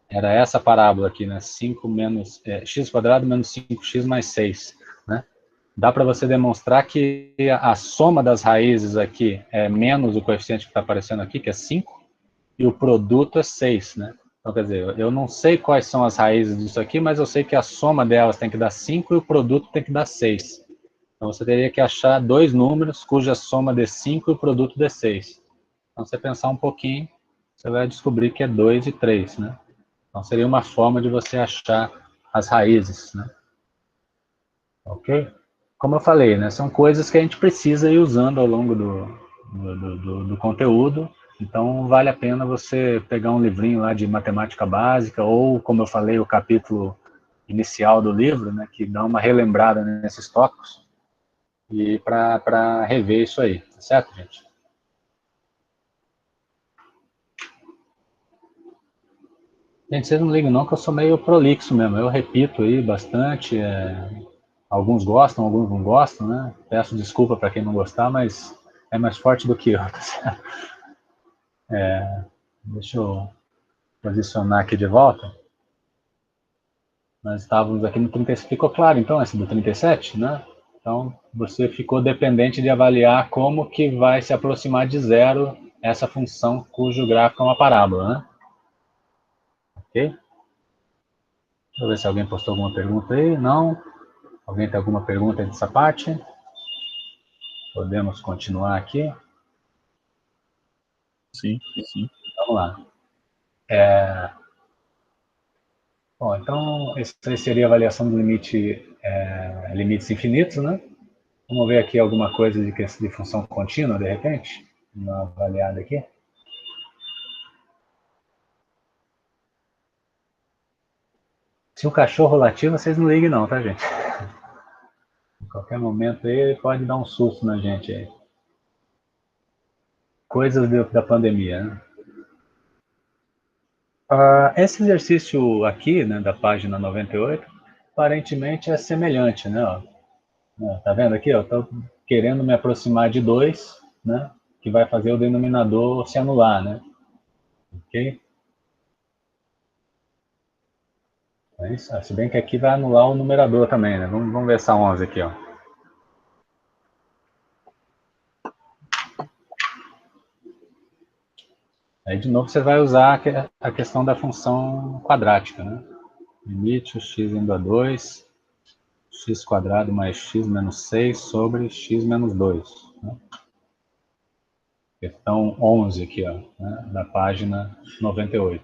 Era essa parábola aqui, né? 5 menos, x quadrado menos 5x mais 6, né? Dá para você demonstrar que a soma das raízes aqui é menos o coeficiente que está aparecendo aqui, que é 5, e o produto é 6, né? Então, quer dizer, eu não sei quais são as raízes disso aqui, mas eu sei que a soma delas tem que dar 5 e o produto tem que dar 6. Então, você teria que achar dois números cuja soma dê 5 e o produto dê 6. Então, você pensar um pouquinho, você vai descobrir que é 2 e 3, né? Então, seria uma forma de você achar as raízes, né? Ok? Como eu falei, né, são coisas que a gente precisa ir usando ao longo do conteúdo, então vale a pena você pegar um livrinho lá de matemática básica, ou, como eu falei, o capítulo inicial do livro, né, que dá uma relembrada nesses tópicos, e para rever isso aí, tá certo, gente? Gente, vocês não ligam não, que eu sou meio prolixo mesmo, eu repito aí bastante, alguns gostam, alguns não gostam, né? Peço desculpa para quem não gostar, mas é mais forte do que eu. Deixa eu posicionar aqui de volta. Nós estávamos aqui no 37, ficou claro então esse do 37, né? Então, você ficou dependente de avaliar como que vai se aproximar de zero essa função cujo gráfico é uma parábola, né? Ok? Deixa eu ver se alguém postou alguma pergunta aí. Não? Alguém tem alguma pergunta nessa parte? Podemos continuar aqui? Sim, sim. Vamos lá. Bom, então, essa seria a avaliação do limites infinitos, né? Vamos ver aqui alguma coisa de função contínua, de repente? Uma avaliada aqui. Se o cachorro latir, vocês não liguem não, tá, gente? Em qualquer momento aí, ele pode dar um susto na gente aí. Coisas da pandemia, né? Esse exercício aqui, né, da página 98, aparentemente é semelhante, né? Ó. Tá vendo aqui? Estou querendo me aproximar de 2, né? Que vai fazer o denominador se anular, né? Ok? É isso. Se bem que aqui vai anular o numerador também, né? Vamos ver essa 11 aqui, ó. Aí, de novo, você vai usar a questão da função quadrática, né? Limite o x indo a 2, x quadrado mais x menos 6 sobre x menos 2. Né? Questão 11 aqui, ó, né? Da página 98.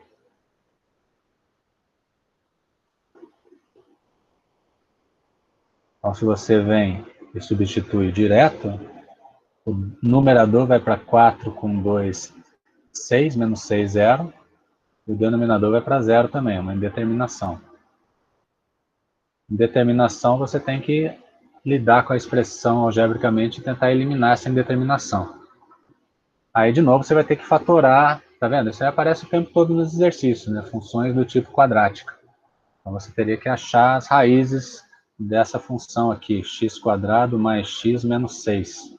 Então, se você vem e substitui direto, o numerador vai para 4 com 2, 6, menos 6, 0. E o denominador vai para 0 também, é uma indeterminação. Indeterminação, você tem que lidar com a expressão algebricamente e tentar eliminar essa indeterminação. Aí, de novo, você vai ter que fatorar, tá vendo? Isso aí aparece o tempo todo nos exercícios, né? Funções do tipo quadrática. Então, você teria que achar as raízes dessa função aqui, x quadrado mais x menos 6.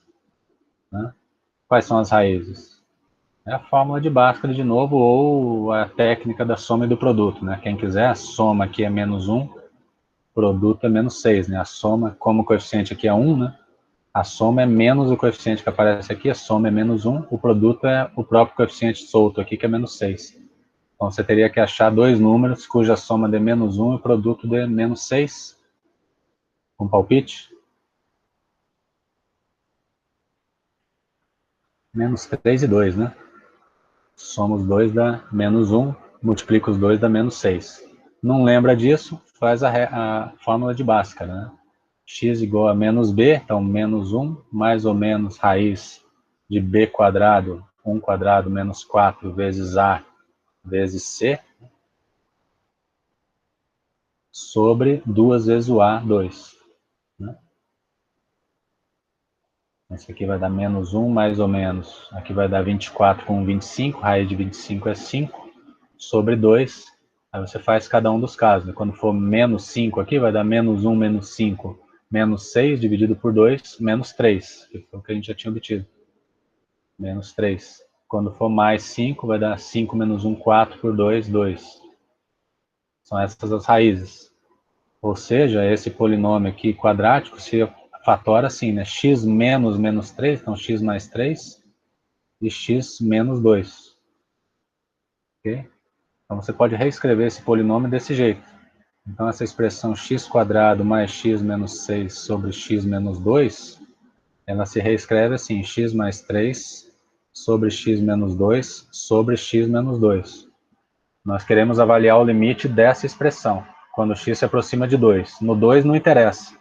Né? Quais são as raízes? É a fórmula de Bhaskara de novo, ou a técnica da soma e do produto, né? Quem quiser, a soma aqui é menos 1, produto é menos 6, né? A soma, como o coeficiente aqui é 1, né? A soma é menos o coeficiente que aparece aqui, a soma é menos 1, o produto é o próprio coeficiente solto aqui, que é menos 6. Então, você teria que achar dois números cuja soma dê menos 1 e o produto dê menos 6. Um palpite? Menos 3 e 2, né? Soma os dois dá menos 1, multiplica os dois dá menos 6. Não lembra disso? Faz a fórmula de Bhaskara, né? X igual a menos b, então menos 1, mais ou menos raiz de b quadrado, 1 quadrado menos 4 vezes a vezes c. sobre 2 vezes o A2. Né? Esse aqui vai dar menos 1, mais ou menos. Aqui vai dar 24 com 25, raiz de 25 é 5, sobre 2. Aí você faz cada um dos casos. Né? Quando for menos 5 aqui, vai dar menos 1, menos 5, menos 6 dividido por 2, menos 3, que foi o que a gente já tinha obtido. Menos 3. Quando for mais 5, vai dar 5 menos 1, 4 por 2, 2. São essas as raízes. Ou seja, esse polinômio aqui quadrático se fatora assim, né? X menos menos 3, então x mais 3, e x menos 2. Ok? Então você pode reescrever esse polinômio desse jeito. Então essa expressão x² mais x menos 6 sobre x menos 2, ela se reescreve assim, x mais 3 sobre x menos 2 sobre x menos 2. Nós queremos avaliar o limite dessa expressão, quando x se aproxima de 2. No 2 não interessa.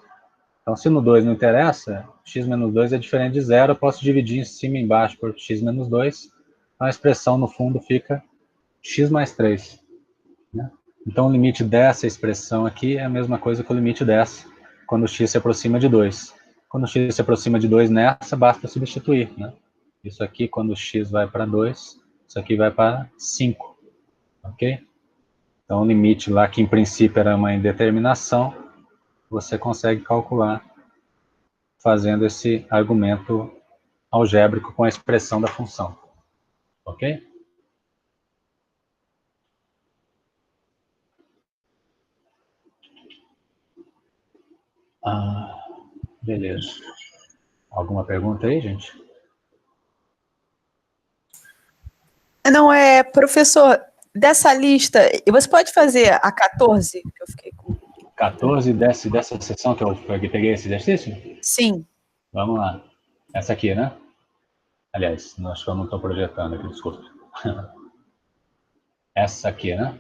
Então, se no 2 não interessa, x menos 2 é diferente de zero, eu posso dividir em cima e embaixo por x menos 2. Então, a expressão, no fundo, fica x mais 3. Né? Então, o limite dessa expressão aqui é a mesma coisa que o limite dessa, quando x se aproxima de 2. Quando x se aproxima de 2 nessa, basta substituir. Né? Isso aqui, quando x vai para 2, isso aqui vai para 5. Ok? Então, o limite lá, que em princípio era uma indeterminação, você consegue calcular fazendo esse argumento algébrico com a expressão da função. Ok? Beleza. Alguma pergunta aí, gente? Não, professor, dessa lista, você pode fazer a 14? Que eu fiquei com... 14 dessa seção que eu peguei esse exercício? Sim. Vamos lá. Essa aqui, né? Aliás, acho que eu não estou projetando aqui, desculpa. Essa aqui, né?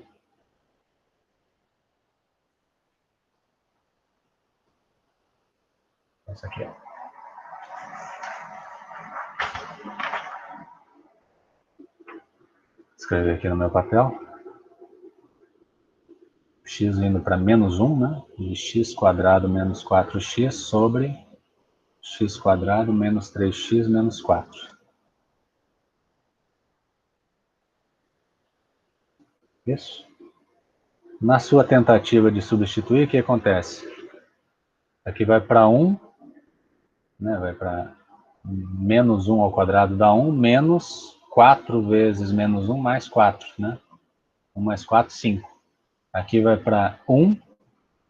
Essa aqui, ó. Escrever aqui no meu papel. X indo para menos 1, né? De x² menos 4x sobre x² menos 3x menos 4. Isso. Na sua tentativa de substituir, o que acontece? Aqui vai para 1, né? Vai para menos 1 ao quadrado dá 1, menos 4 vezes menos 1 mais 4, né? 1 mais 4, 5. Aqui vai para 1,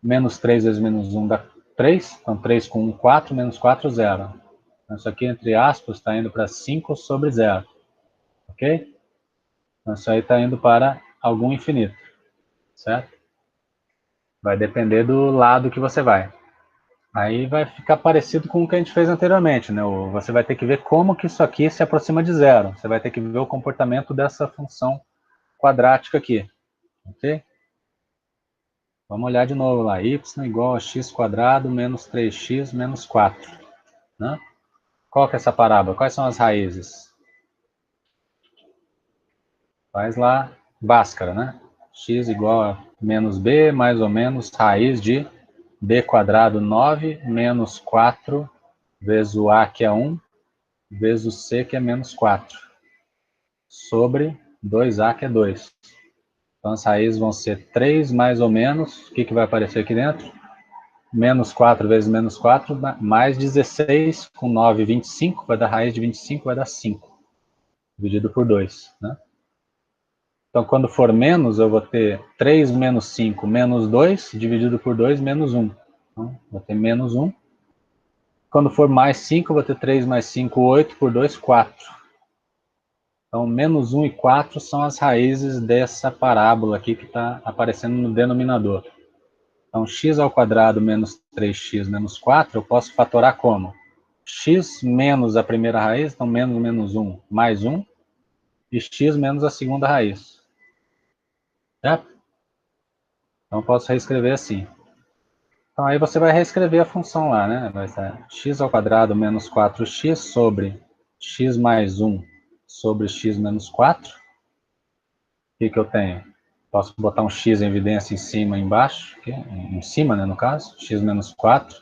menos 3 vezes menos 1 dá 3, então 3 com 1, 4, menos 4, 0. Então, isso aqui, entre aspas, está indo para 5 sobre 0. Ok? Então, isso aí está indo para algum infinito. Certo? Vai depender do lado que você vai. Aí vai ficar parecido com o que a gente fez anteriormente, né? Você vai ter que ver como que isso aqui se aproxima de zero. Você vai ter que ver o comportamento dessa função quadrática aqui. Ok? Vamos olhar de novo lá. Y igual a x² menos 3x menos 4. Né? Qual que é essa parábola? Quais são as raízes? Faz lá Bhaskara, né? X igual a menos b mais ou menos raiz de b² 9 menos 4 vezes o a, que é 1, vezes o c, que é menos 4, sobre 2a, que é 2. Então as raízes vão ser 3 mais ou menos, o que vai aparecer aqui dentro? Menos 4 vezes menos 4, mais 16, com 9, 25, vai dar raiz de 25, vai dar 5, dividido por 2, né? Então, quando for menos, eu vou ter 3 menos 5 menos 2, dividido por 2, menos 1. Então, vou ter menos 1. Quando for mais 5, eu vou ter 3 mais 5, 8, por 2, 4. Então, menos 1 e 4 são as raízes dessa parábola aqui que está aparecendo no denominador. Então, x² menos 3x menos 4, eu posso fatorar como? X menos a primeira raiz, então menos menos 1, mais 1, e x menos a segunda raiz. Certo? Então, eu posso reescrever assim. Então, aí você vai reescrever a função lá, né? Vai ser x² menos 4x sobre x mais 1 sobre x menos 4. O que eu tenho? Posso botar um x em evidência em cima e embaixo, okay? Em cima, né, no caso, x menos 4.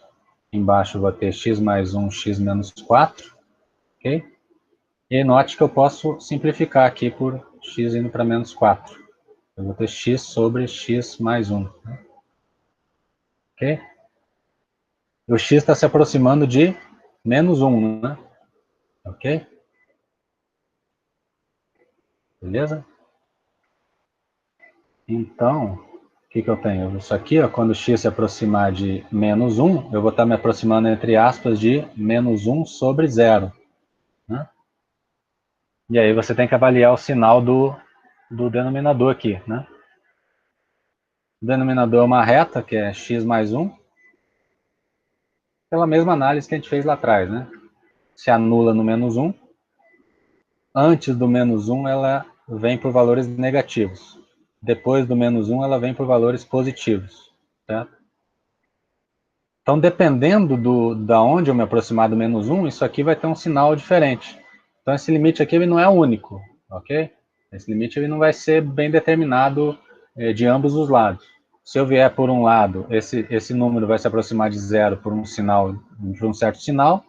Embaixo eu vou ter x mais 1, x menos 4. Ok? E note que eu posso simplificar aqui por x indo para menos 4. Eu vou ter x sobre x mais 1. Ok? O x está se aproximando de menos 1, né? Ok? Beleza? Então, o que eu tenho? Isso aqui, ó, quando x se aproximar de menos 1, eu vou estar me aproximando, entre aspas, de menos 1 sobre 0. Né? E aí você tem que avaliar o sinal do denominador aqui. Né? O denominador é uma reta, que é x mais 1, pela mesma análise que a gente fez lá atrás. Né? Se anula no menos 1. Antes do menos 1, ela vem por valores negativos. Depois do menos 1, ela vem por valores positivos. Certo? Então, dependendo da onde eu me aproximar do menos 1, isso aqui vai ter um sinal diferente. Então, esse limite aqui ele não é único, ok? Esse limite ele não vai ser bem determinado de ambos os lados. Se eu vier por um lado, esse número vai se aproximar de 0 por um certo sinal.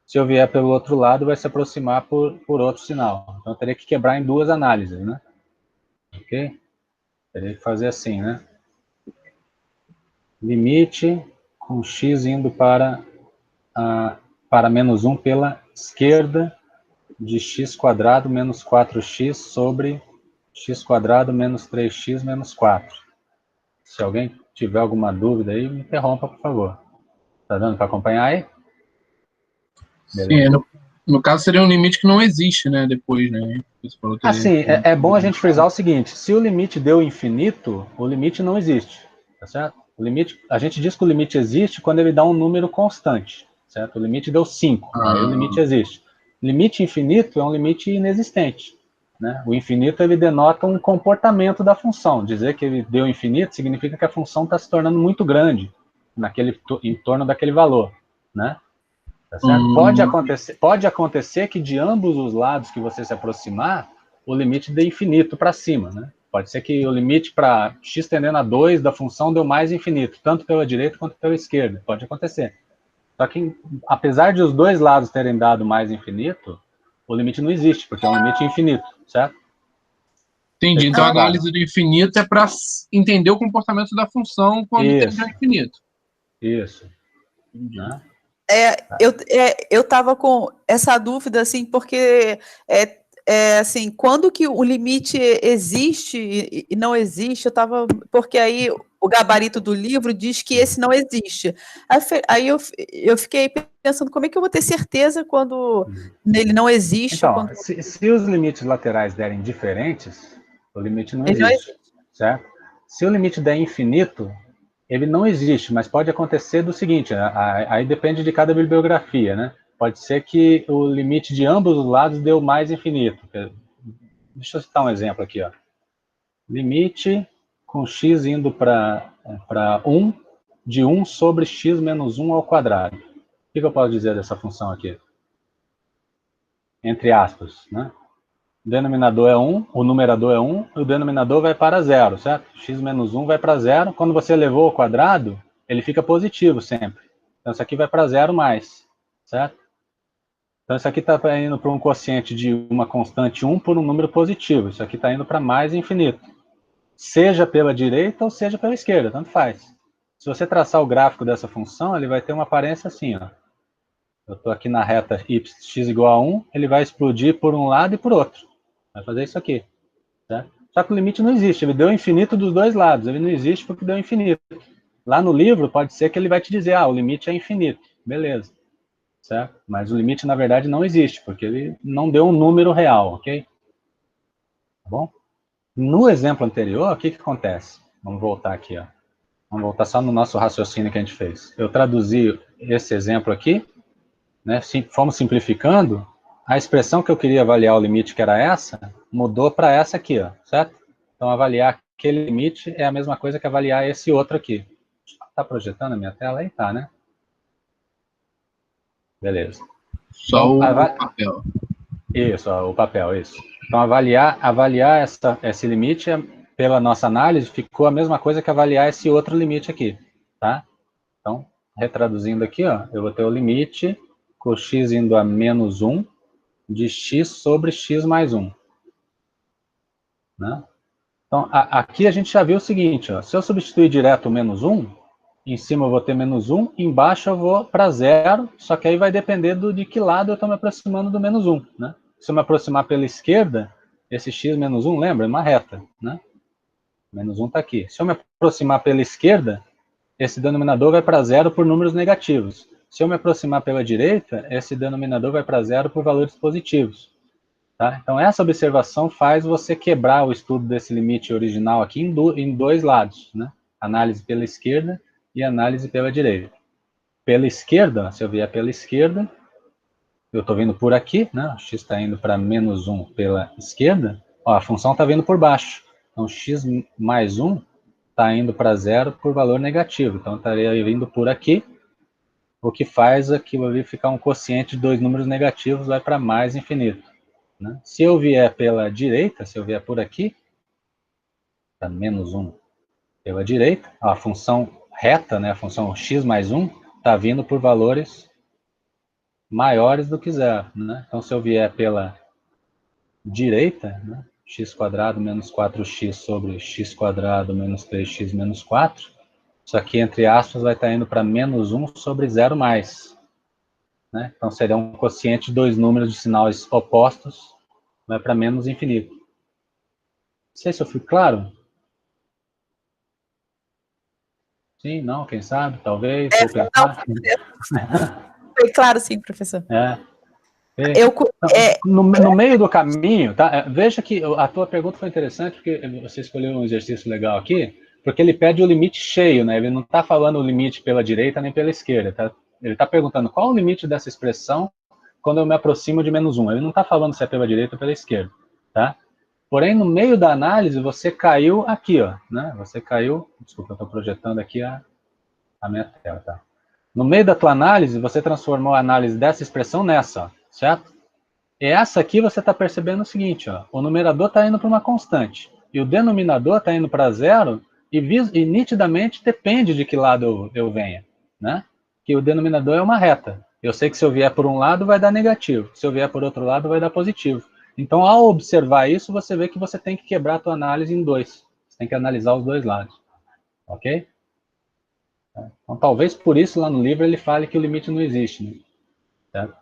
Se eu vier pelo outro lado, vai se aproximar por outro sinal. Então, eu teria que quebrar em duas análises, né? Ok? Teria que fazer assim, né? Limite com x indo para menos 1 pela esquerda de x quadrado menos 4x sobre x quadrado menos 3x menos 4. Se alguém tiver alguma dúvida aí, me interrompa, por favor. Tá dando para acompanhar aí? Sim, no caso seria um limite que não existe, né, depois, né? Você falou que Assim, é bom a gente frisar o seguinte, se o limite deu infinito, o limite não existe, tá certo? O limite, a gente diz que o limite existe quando ele dá um número constante, certo? O limite deu 5, aí o limite existe. Limite infinito é um limite inexistente, né? O infinito, ele denota um comportamento da função. Dizer que ele deu infinito significa que a função está se tornando muito grande em torno daquele valor, né? Tá certo? Pode acontecer que de ambos os lados que você se aproximar, o limite dê infinito para cima, né? Pode ser que o limite para x tendendo a 2 da função deu mais infinito, tanto pela direita quanto pela esquerda. Pode acontecer. Só que, apesar de os dois lados terem dado mais infinito, o limite não existe, porque é um limite infinito, certo? Entendi. Então, a análise do infinito é para entender o comportamento da função quando tem infinito. Isso. Entendi. Né? Eu estava com essa dúvida, assim, porque assim, quando que o limite existe e não existe, porque aí o gabarito do livro diz que esse não existe. Aí eu fiquei pensando, como é que eu vou ter certeza quando ele não existe? Então, se os limites laterais derem diferentes, o limite não existe, certo? Se o limite der infinito, ele não existe, mas pode acontecer do seguinte, aí depende de cada bibliografia, né? Pode ser que o limite de ambos os lados deu mais infinito. Deixa eu citar um exemplo aqui, ó. Limite com x indo para 1, de 1 sobre x menos 1 ao quadrado. O que eu posso dizer dessa função aqui? Entre aspas, né? O denominador é 1, o numerador é 1, e o denominador vai para 0, certo? X menos 1 vai para 0. Quando você elevou ao quadrado, ele fica positivo sempre. Então, isso aqui vai para 0 mais, certo? Então, isso aqui está indo para um quociente de uma constante 1 por um número positivo. Isso aqui está indo para mais infinito. Seja pela direita ou seja pela esquerda, tanto faz. Se você traçar o gráfico dessa função, ele vai ter uma aparência assim, ó. Eu estou aqui na reta x igual a 1, ele vai explodir por um lado e por outro. Vai fazer isso aqui. Certo? Só que o limite não existe, ele deu infinito dos dois lados, ele não existe porque deu infinito. Lá no livro, pode ser que ele vai te dizer, o limite é infinito. Beleza. Certo? Mas o limite, na verdade, não existe, porque ele não deu um número real, ok? Tá bom? No exemplo anterior, o que acontece? Vamos voltar aqui, ó. Vamos voltar só no nosso raciocínio que a gente fez. Eu traduzi esse exemplo aqui, né? Fomos simplificando, a expressão que eu queria avaliar o limite, que era essa, mudou para essa aqui, ó, certo? Então, avaliar aquele limite é a mesma coisa que avaliar esse outro aqui. Está projetando a minha tela aí? Tá, né? Beleza. Só o papel. Isso, ó, o papel, isso. Então, avaliar esse limite pela nossa análise, ficou a mesma coisa que avaliar esse outro limite aqui, tá? Então, retraduzindo aqui, ó, eu vou ter o limite com x indo a menos 1 de x sobre x mais 1. Né? Então, aqui a gente já viu o seguinte, ó, se eu substituir direto o menos 1, em cima eu vou ter menos 1, embaixo eu vou para 0, só que aí vai depender de que lado eu estou me aproximando do menos 1. Né? Se eu me aproximar pela esquerda, esse x menos 1, lembra? É uma reta. Né? Menos 1 está aqui. Se eu me aproximar pela esquerda, esse denominador vai para 0 por números negativos. Se eu me aproximar pela direita, esse denominador vai para 0 por valores positivos. Tá? Então, essa observação faz você quebrar o estudo desse limite original aqui em dois lados. Né? Análise pela esquerda e análise pela direita. Pela esquerda, se eu vier pela esquerda, eu estou vindo por aqui, né? O x está indo para menos 1 pela esquerda, ó, a função está vindo por baixo. Então, x mais 1 está indo para 0 por valor negativo. Então, estaria vindo por aqui, o que faz aquilo ali ficar um quociente de dois números negativos, vai para mais infinito. Né? Se eu vier pela direita, se eu vier por aqui, para menos 1 pela direita, ó, a função reta, né, a função x mais 1, está vindo por valores maiores do que 0. Né? Então, se eu vier pela direita, né, x² menos 4x sobre x² menos 3x menos 4, isso aqui, entre aspas, vai estar indo para menos 1 sobre 0 mais. Né? Então, seria um quociente de dois números de sinais opostos, vai para menos infinito. Não sei se eu fui claro. Sim, não, quem sabe, talvez. Foi claro, sim, professor. No meio do caminho, tá? Veja que a tua pergunta foi interessante, porque você escolheu um exercício legal aqui, porque ele pede o limite cheio, né? Ele não está falando o limite pela direita nem pela esquerda. Tá? Ele está perguntando qual o limite dessa expressão quando eu me aproximo de menos 1. Ele não está falando se é pela direita ou pela esquerda. Tá? Porém, no meio da análise, você caiu aqui, ó, né? Você caiu... Desculpa, eu estou projetando aqui a minha tela, tá? No meio da tua análise, você transformou a análise dessa expressão nessa, ó, certo? E essa aqui você está percebendo o seguinte, ó, o numerador está indo para uma constante, e o denominador está indo para 0, e nitidamente depende de que lado eu venha, né? Que o denominador é uma reta. Eu sei que se eu vier por um lado vai dar negativo, se eu vier por outro lado vai dar positivo. Então, ao observar isso, você vê que você tem que quebrar a tua análise em dois. Você tem que analisar os dois lados, ok? Então, talvez por isso lá no livro ele fale que o limite não existe, né? Certo?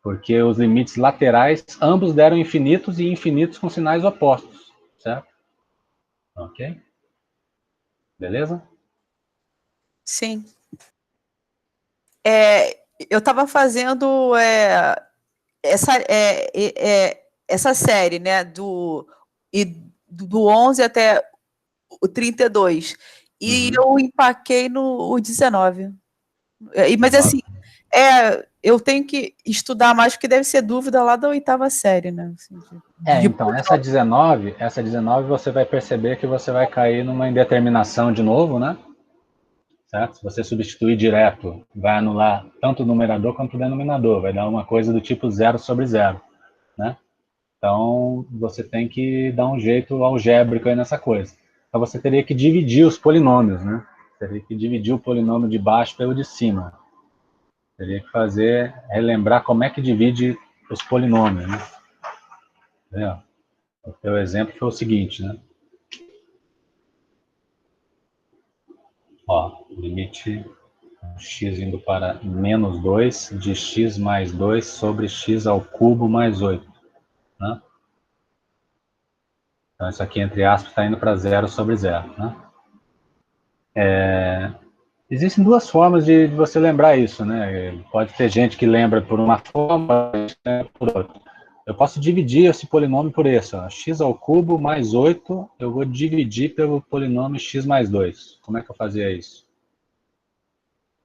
Porque os limites laterais, ambos deram infinitos e infinitos com sinais opostos, certo? Ok? Beleza? Sim. Eu estava fazendo essa série, né, do 11 até o 32, e eu empaquei no 19. Mas assim, eu tenho que estudar mais, porque deve ser dúvida lá da 8ª série, né? Assim, então, essa 19 você vai perceber que você vai cair numa indeterminação de novo, né? Certo? Se você substituir direto, vai anular tanto o numerador quanto o denominador, vai dar uma coisa do tipo 0 sobre 0, né? Então, você tem que dar um jeito algébrico aí nessa coisa. Então, você teria que dividir os polinômios, né? Teria que dividir o polinômio de baixo pelo de cima. Teria que relembrar como é que divide os polinômios, né? O teu exemplo foi o seguinte, né? Ó, limite x indo para menos 2 de x mais 2 sobre x ao cubo mais 8. Né? Então, isso aqui, entre aspas, está indo para 0 sobre 0. Né? Existem duas formas de você lembrar isso. Né? Pode ter gente que lembra por uma forma, por outra. Eu posso dividir esse polinômio por esse. Ó, x ao cubo mais 8, eu vou dividir pelo polinômio x mais 2. Como é que eu fazia isso?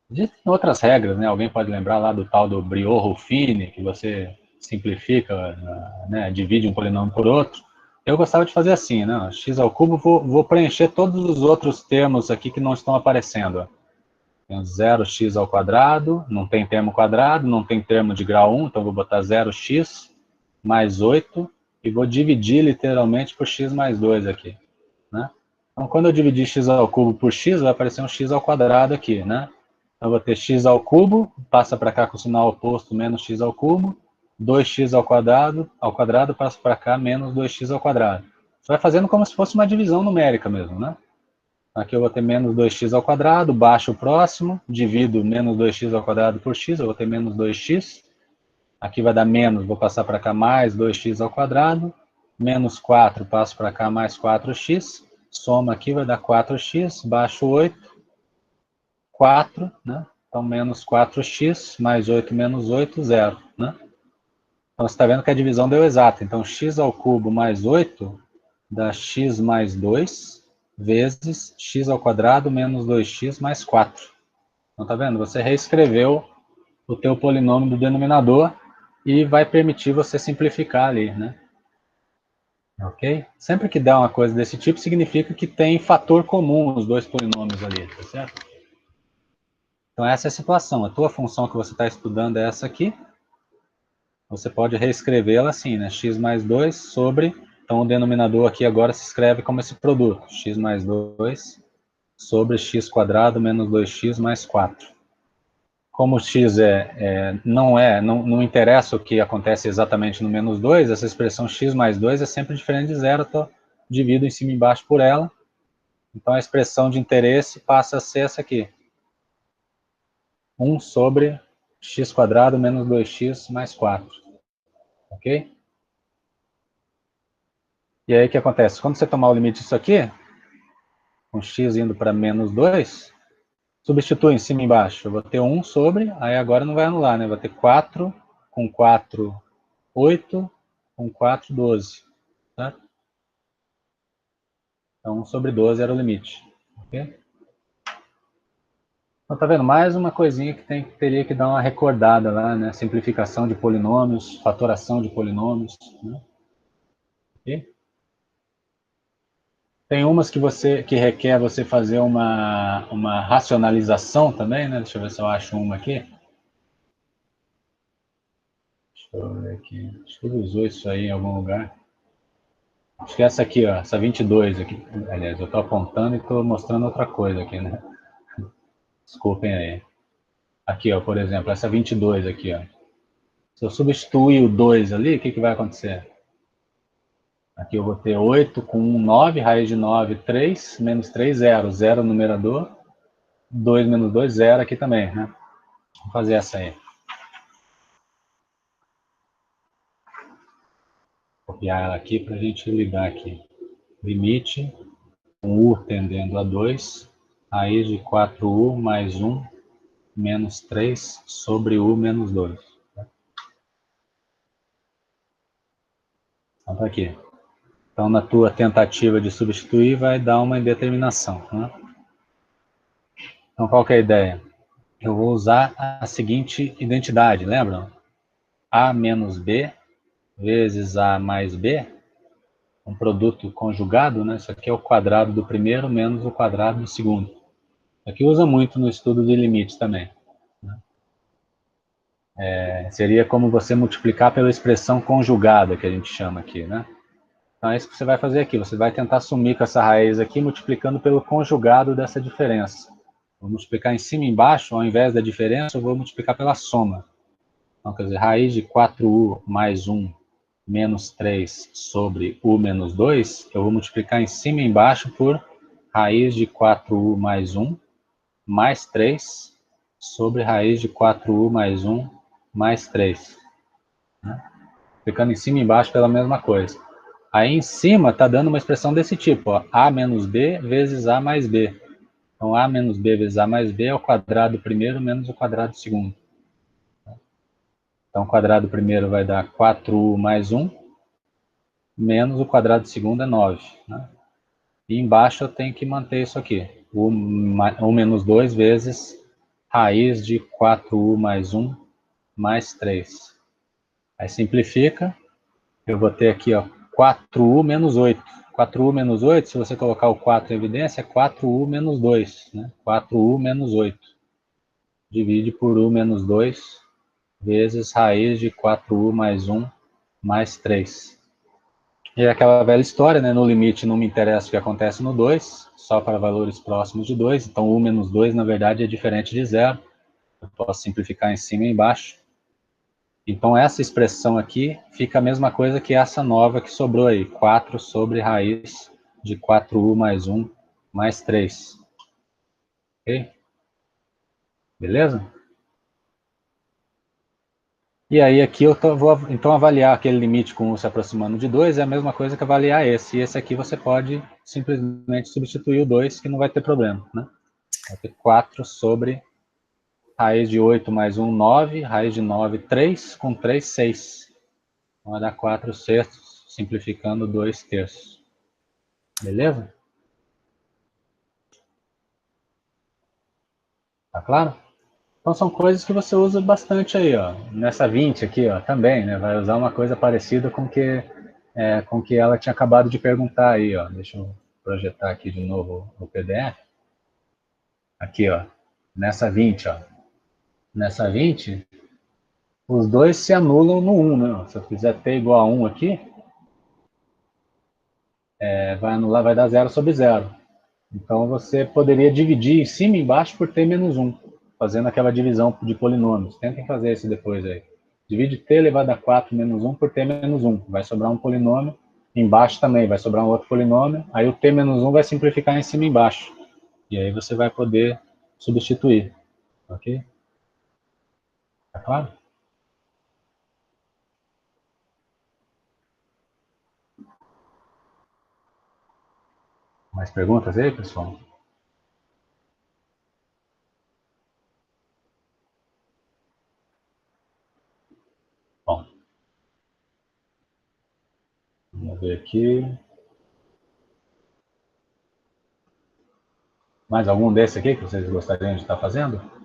Existem outras regras, né? Alguém pode lembrar lá do tal do Briot-Ruffini, que você simplifica, né? Divide um polinômio por outro. Eu gostava de fazer assim, né? X ao cubo, vou preencher todos os outros termos aqui que não estão aparecendo. Tem 0x ao quadrado, não tem termo quadrado, não tem termo de grau 1, então vou botar 0x mais 8 e vou dividir literalmente por x mais 2 aqui. né? Então, quando eu dividir x ao cubo por x, vai aparecer um x ao quadrado aqui, né? Então, eu vou ter x ao cubo, passa para cá com o sinal oposto, menos x ao cubo, 2x ao quadrado passa para cá, menos 2x ao quadrado. Você vai fazendo como se fosse uma divisão numérica mesmo, né? Aqui eu vou ter menos 2x ao quadrado, baixo o próximo, divido menos 2x ao quadrado por x, eu vou ter menos 2x. Aqui vai dar menos, vou passar para cá mais 2x ao quadrado, menos 4, passo para cá mais 4x, soma aqui vai dar 4x, baixo 8, 4, né? Então menos 4x, mais 8 menos 8, 0, né? Então você está vendo que a divisão deu exata, então x ao cubo mais 8 dá x mais 2, vezes x ao quadrado menos 2x mais 4. Então, tá vendo? Você reescreveu o teu polinômio do denominador e vai permitir você simplificar ali, né? Ok? Sempre que dá uma coisa desse tipo, significa que tem fator comum os dois polinômios ali, tá certo? Então, essa é a situação. A tua função que você está estudando é essa aqui. Você pode reescrevê-la assim, né? X mais 2 sobre... Então, o denominador aqui agora se escreve como esse produto. X mais 2 sobre x quadrado menos 2x mais 4. Como o x não interessa o que acontece exatamente no menos 2, essa expressão x mais 2 é sempre diferente de zero, então divido em cima e embaixo por ela. Então, a expressão de interesse passa a ser essa aqui. 1 sobre x quadrado menos 2x mais 4. Ok? E aí, o que acontece? Quando você tomar o limite disso aqui, com x indo para menos 2, substitui em cima e embaixo. Eu vou ter 1 sobre, aí agora não vai anular, né? Vou ter 4, com 4, 8, com 4, 12. Tá? Então, 1 sobre 12 era o limite. Ok? Então, tá vendo? Mais uma coisinha que teria que dar uma recordada lá, né? Simplificação de polinômios, fatoração de polinômios. Né? Ok? Tem umas que requer você fazer uma racionalização também, né? Deixa eu ver se eu acho uma aqui. Deixa eu ver aqui. Acho que ele usou isso aí em algum lugar. Acho que é essa aqui, ó. Essa 22 aqui. Aliás, eu estou apontando e estou mostrando outra coisa aqui, né? Desculpem aí. Aqui, ó, por exemplo, essa 22 aqui, ó. Se eu substituir o 2 ali, o que vai acontecer? Aqui eu vou ter 8 com 1, 9, raiz de 9, 3, menos 3, 0. 0 no numerador, 2 menos 2, 0 aqui também, né? Vamos fazer essa aí. Copiar ela aqui para a gente ligar aqui. Limite, com U tendendo a 2, raiz de 4U mais 1, menos 3, sobre U menos 2. Então tá aqui. Então, na tua tentativa de substituir, vai dar uma indeterminação. Né? Então, qual que é a ideia? Eu vou usar a seguinte identidade, lembram? A menos B vezes A mais B, um produto conjugado, né? Isso aqui é o quadrado do primeiro menos o quadrado do segundo. Isso aqui usa muito no estudo de limites também. Né? Seria como você multiplicar pela expressão conjugada, que a gente chama aqui, né? Então, é isso que você vai fazer aqui. Você vai tentar sumir com essa raiz aqui, multiplicando pelo conjugado dessa diferença. Vou multiplicar em cima e embaixo, ao invés da diferença, eu vou multiplicar pela soma. Então, quer dizer, raiz de 4u mais 1 menos 3 sobre u menos 2, eu vou multiplicar em cima e embaixo por raiz de 4u mais 1 mais 3 sobre raiz de 4u mais 1 mais 3. Né? Ficando em cima e embaixo pela mesma coisa. Aí em cima está dando uma expressão desse tipo, ó, A menos B vezes A mais B. Então, A menos B vezes A mais B é o quadrado primeiro menos o quadrado segundo. Então, o quadrado primeiro vai dar 4U mais 1, menos o quadrado segundo é 9. Né? E embaixo eu tenho que manter isso aqui. U menos 2 vezes raiz de 4U mais 1 mais 3. Aí simplifica. Eu vou ter aqui, ó, 4U menos 8. 4U menos 8, se você colocar o 4 em evidência, é 4U menos 2. Né? 4U menos 8. Divide por U menos 2 vezes raiz de 4U mais 1 mais 3. E é aquela velha história, né? No limite não me interessa o que acontece no 2, só para valores próximos de 2. Então, 1 menos 2, na verdade, é diferente de 0. Eu posso simplificar em cima e embaixo. Então, essa expressão aqui fica a mesma coisa que essa nova que sobrou aí. 4 sobre raiz de 4u mais 1 mais 3. Ok? Beleza? E aí aqui eu vou então avaliar aquele limite com 1 se aproximando de 2, é a mesma coisa que avaliar esse. E esse aqui você pode simplesmente substituir o 2, que não vai ter problema, né? Vai ter 4 sobre raiz de 8 mais 1, 9, raiz de 9, 3, com 3, 6. Então vai dar 4 sextos, simplificando 2 terços. Beleza? Tá claro? Então são coisas que você usa bastante aí, ó. Nessa 20 aqui, ó, também, né? Vai usar uma coisa parecida com que ela tinha acabado de perguntar aí, ó. Deixa eu projetar aqui de novo o PDF. Aqui, ó. Nessa 20, ó. Nessa 20, os dois se anulam no 1, né? Se eu fizer t igual a 1 aqui, vai anular, vai dar 0 sobre 0. Então você poderia dividir em cima e embaixo por t menos 1, fazendo aquela divisão de polinômios. Tentem fazer isso depois aí. Divide t elevado a 4 menos 1 por t menos 1. Vai sobrar um polinômio. Embaixo também vai sobrar um outro polinômio. Aí o t menos 1 vai simplificar em cima e embaixo. E aí você vai poder substituir. Ok? Tá claro? Mais perguntas aí, pessoal? Bom. Vamos ver aqui. Mais algum desse aqui que vocês gostariam de estar fazendo?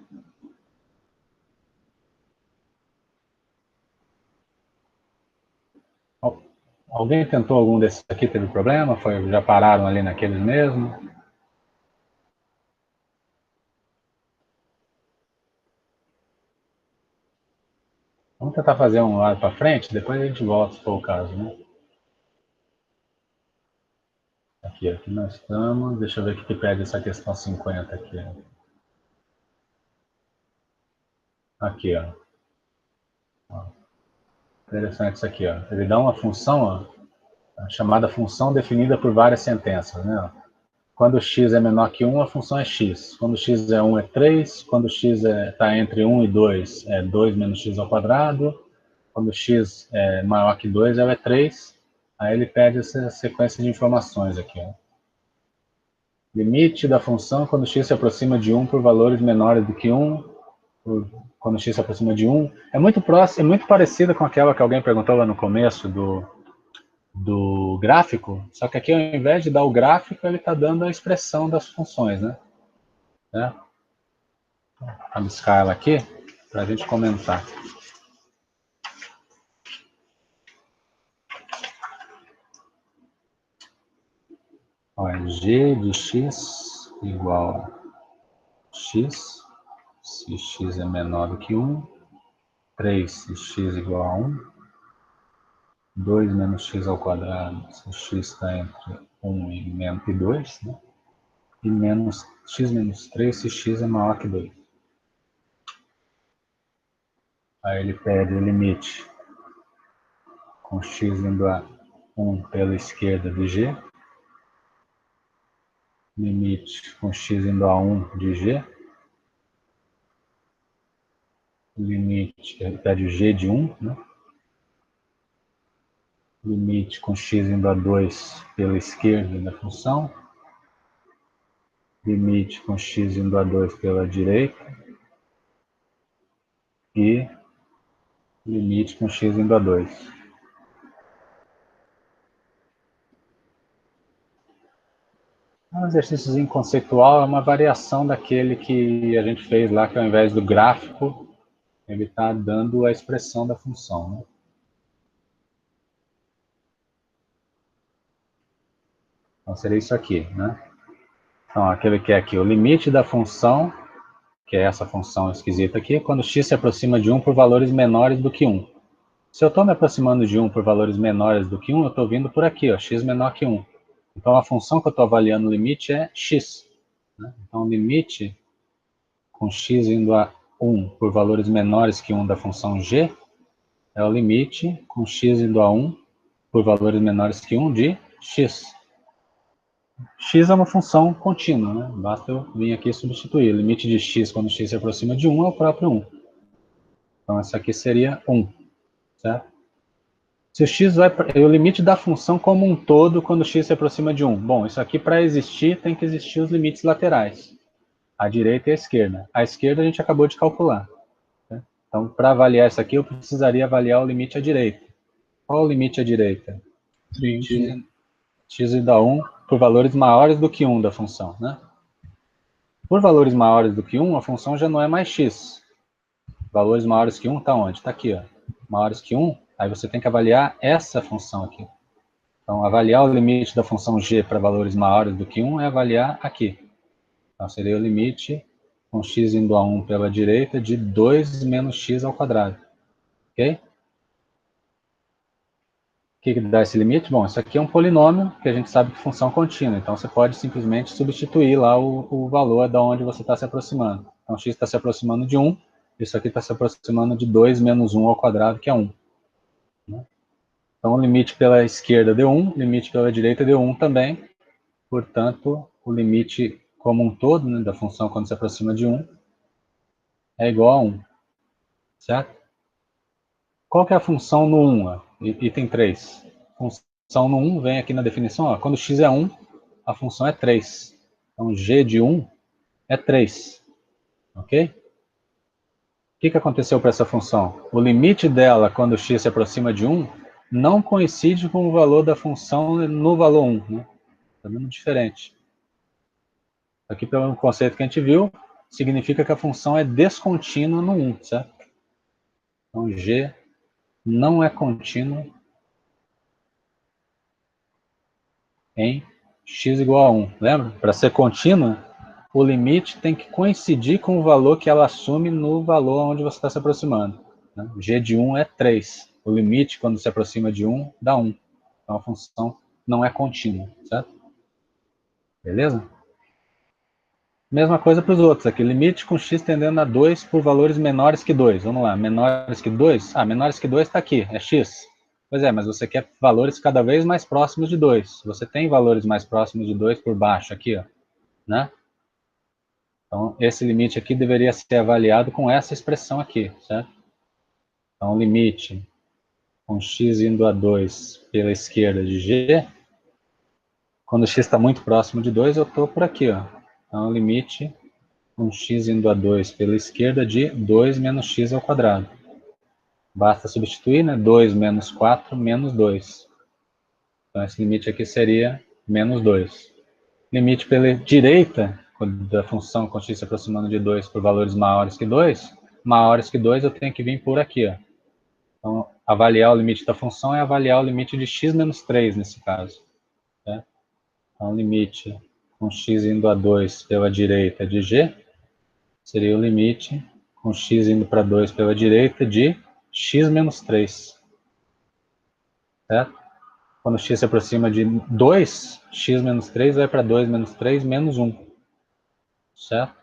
Alguém tentou algum desses aqui, teve problema? Já pararam ali naqueles mesmo? Vamos tentar fazer um lado para frente, depois a gente volta, se for o caso, né? Aqui nós estamos. Deixa eu ver o que pede essa questão 50 aqui. Aqui, ó. Interessante isso aqui, ó. Ele dá uma função, ó, chamada função definida por várias sentenças, né? Quando x é menor que 1, a função é x. Quando x é 1, é 3. Quando x está entre 1 e 2, é 2 menos x ao quadrado. Quando x é maior que 2, ela é 3. Aí ele pede essa sequência de informações aqui, ó. Limite da função quando x se aproxima de 1 por valores menores do que 1. Quando x se aproxima de 1. É muito próximo, é muito parecida com aquela que alguém perguntou lá no começo do gráfico, só que aqui ao invés de dar o gráfico, ele está dando a expressão das funções, né? Vou rabiscar ela aqui para a gente comentar. Olha, g de x igual a x, se x é menor do que 1, 3 se x igual a 1, 2 menos x ao quadrado, se x está entre 1 e 2, né? E menos x menos 3 se x é maior que 2. Aí ele pede o limite com x indo a 1 pela esquerda de g, limite com x indo a 1 de g, limite, ele pede o g de 1, né? Limite com x indo a 2 pela esquerda da função, limite com x indo a 2 pela direita e limite com x indo a 2. Um exercício conceitual é uma variação daquele que a gente fez lá, que ao invés do gráfico, ele está dando a expressão da função, né? Então seria isso aqui, né? Então aquele que é aqui, o limite da função, que é essa função esquisita aqui, quando x se aproxima de 1 por valores menores do que 1. Se eu estou me aproximando de 1 por valores menores do que 1, eu estou vindo por aqui, ó, x menor que 1. Então, a função que eu estou avaliando no limite é x. Né? Então, o limite com x indo a 1 por valores menores que 1 da função g é o limite com x indo a 1 por valores menores que 1 de x. X é uma função contínua, né? Basta eu vir aqui e substituir. O limite de x quando x se aproxima de 1 é o próprio 1. Então, essa aqui seria 1, certo? Se o x vai para o limite da função como um todo quando x se aproxima de 1. Bom, isso aqui para existir tem que existir os limites laterais. A direita e a esquerda. A esquerda a gente acabou de calcular. Né? Então, para avaliar isso aqui, eu precisaria avaliar o limite à direita. Qual o limite à direita? 3. X igual a 1 por valores maiores do que 1 da função. Né? Por valores maiores do que 1, a função já não é mais x. Valores maiores que 1 está onde? Está aqui. Ó. Maiores que 1, aí você tem que avaliar essa função aqui. Então, avaliar o limite da função g para valores maiores do que 1 é avaliar aqui. Então, seria o limite com x indo a 1 pela direita de 2 menos x ao quadrado. Ok? O que dá esse limite? Bom, isso aqui é um polinômio que a gente sabe que é função contínua. Então, você pode simplesmente substituir lá o valor da onde você está se aproximando. Então, x está se aproximando de 1. Isso aqui está se aproximando de 2 menos 1 ao quadrado, que é 1. Então, o limite pela esquerda deu 1, o limite pela direita deu 1 também. Portanto, o limite como um todo, né, da função quando se aproxima de 1, é igual a 1. Certo? Qual que é a função no 1? Ó? Item 3. Função no 1 vem aqui na definição. Ó, quando x é 1, a função é 3. Então, g de 1 é 3. Ok? O que aconteceu para essa função? O limite dela, quando x se aproxima de 1, não coincide com o valor da função no valor 1. Né? Está dando diferente. Aqui, pelo conceito que a gente viu, significa que a função é descontínua no 1, certo? Então, g não é contínuo em x igual a 1. Lembra? Para ser contínua, o limite tem que coincidir com o valor que ela assume no valor onde você está se aproximando. Né? G de 1 é 3. O limite, quando se aproxima de 1, dá 1. Então, a função não é contínua, certo? Beleza? Mesma coisa para os outros aqui. Limite com x tendendo a 2 por valores menores que 2. Vamos lá. Menores que 2? Ah, menores que 2 está aqui. É x. Pois é, mas você quer valores cada vez mais próximos de 2. Você tem valores mais próximos de 2 por baixo aqui, ó. Né? Então, esse limite aqui deveria ser avaliado com essa expressão aqui, certo? Então, limite com x indo a 2 pela esquerda de g. Quando x está muito próximo de 2, eu estou por aqui, ó. Então, limite com x indo a 2 pela esquerda de 2 menos x ao quadrado. Basta substituir, né? 2 menos 4 menos 2. Então, esse limite aqui seria menos 2. Limite pela direita da função com x se aproximando de 2 por valores maiores que 2, eu tenho que vir por aqui. Ó. Então, avaliar o limite da função é avaliar o limite de x menos 3 nesse caso. Né? Então, limite com x indo a 2 pela direita de g seria o limite com x indo para 2 pela direita de x menos 3. Certo? Quando x se aproxima de 2, x menos 3 vai para 2 menos 3 menos 1. Certo? O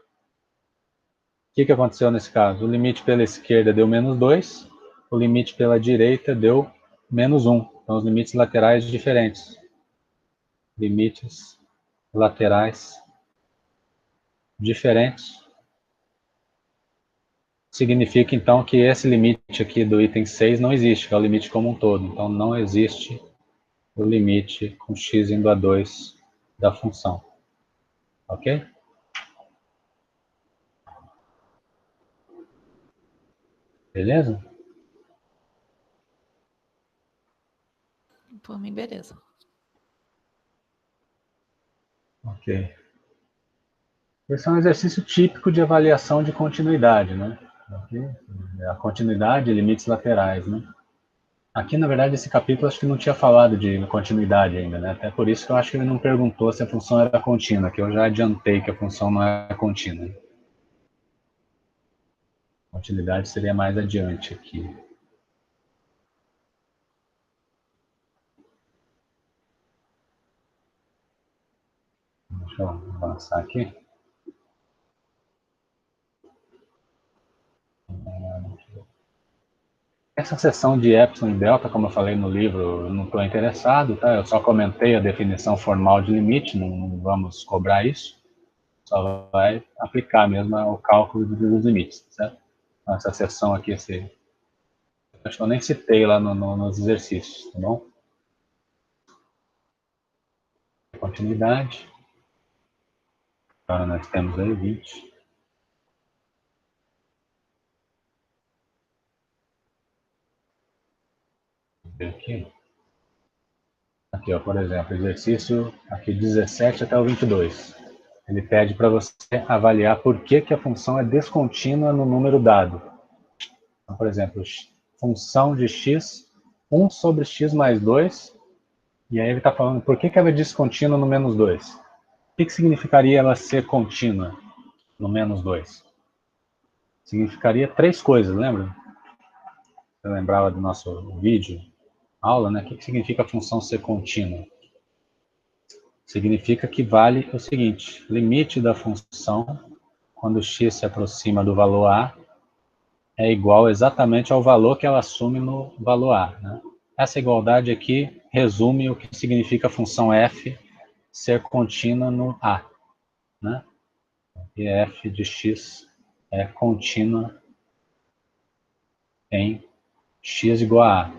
que aconteceu nesse caso? O limite pela esquerda deu menos 2, o limite pela direita deu menos 1. Então, os limites laterais diferentes. Limites laterais diferentes. Significa, então, que esse limite aqui do item 6 não existe, que é o limite como um todo. Então, não existe o limite com x indo a 2 da função. Ok? Beleza? Por mim, beleza. Ok. Esse é um exercício típico de avaliação de continuidade, né? Okay? A continuidade e limites laterais, né? Aqui, na verdade, esse capítulo acho que não tinha falado de continuidade ainda, né? Até por isso que eu acho que ele não perguntou se a função era contínua, que eu já adiantei que a função não é contínua. Continuidade seria mais adiante aqui. Deixa eu avançar aqui. Essa seção de epsilon e delta, como eu falei no livro, eu não estou interessado, tá? Eu só comentei a definição formal de limite, não vamos cobrar isso. Só vai aplicar mesmo o cálculo dos limites, certo? Então, essa seção aqui, acho que eu nem citei lá nos exercícios, tá bom? Continuidade. Agora nós temos aí 20. Aqui, ó, por exemplo, exercício aqui 17 até o 22. Ele pede para você avaliar por que a função é descontínua no número dado. Então, por exemplo, função de x, 1 sobre x mais 2, e aí ele está falando por que ela é descontínua no menos 2. O que significaria ela ser contínua no menos 2? Significaria 3 coisas, lembra? Você lembrava do nosso vídeo, aula, né? O que significa a função ser contínua? Significa que vale o seguinte: limite da função, quando x se aproxima do valor a, é igual exatamente ao valor que ela assume no valor a, né? Essa igualdade aqui resume o que significa a função f ser contínua no a, né? E f de x é contínua em x igual a a.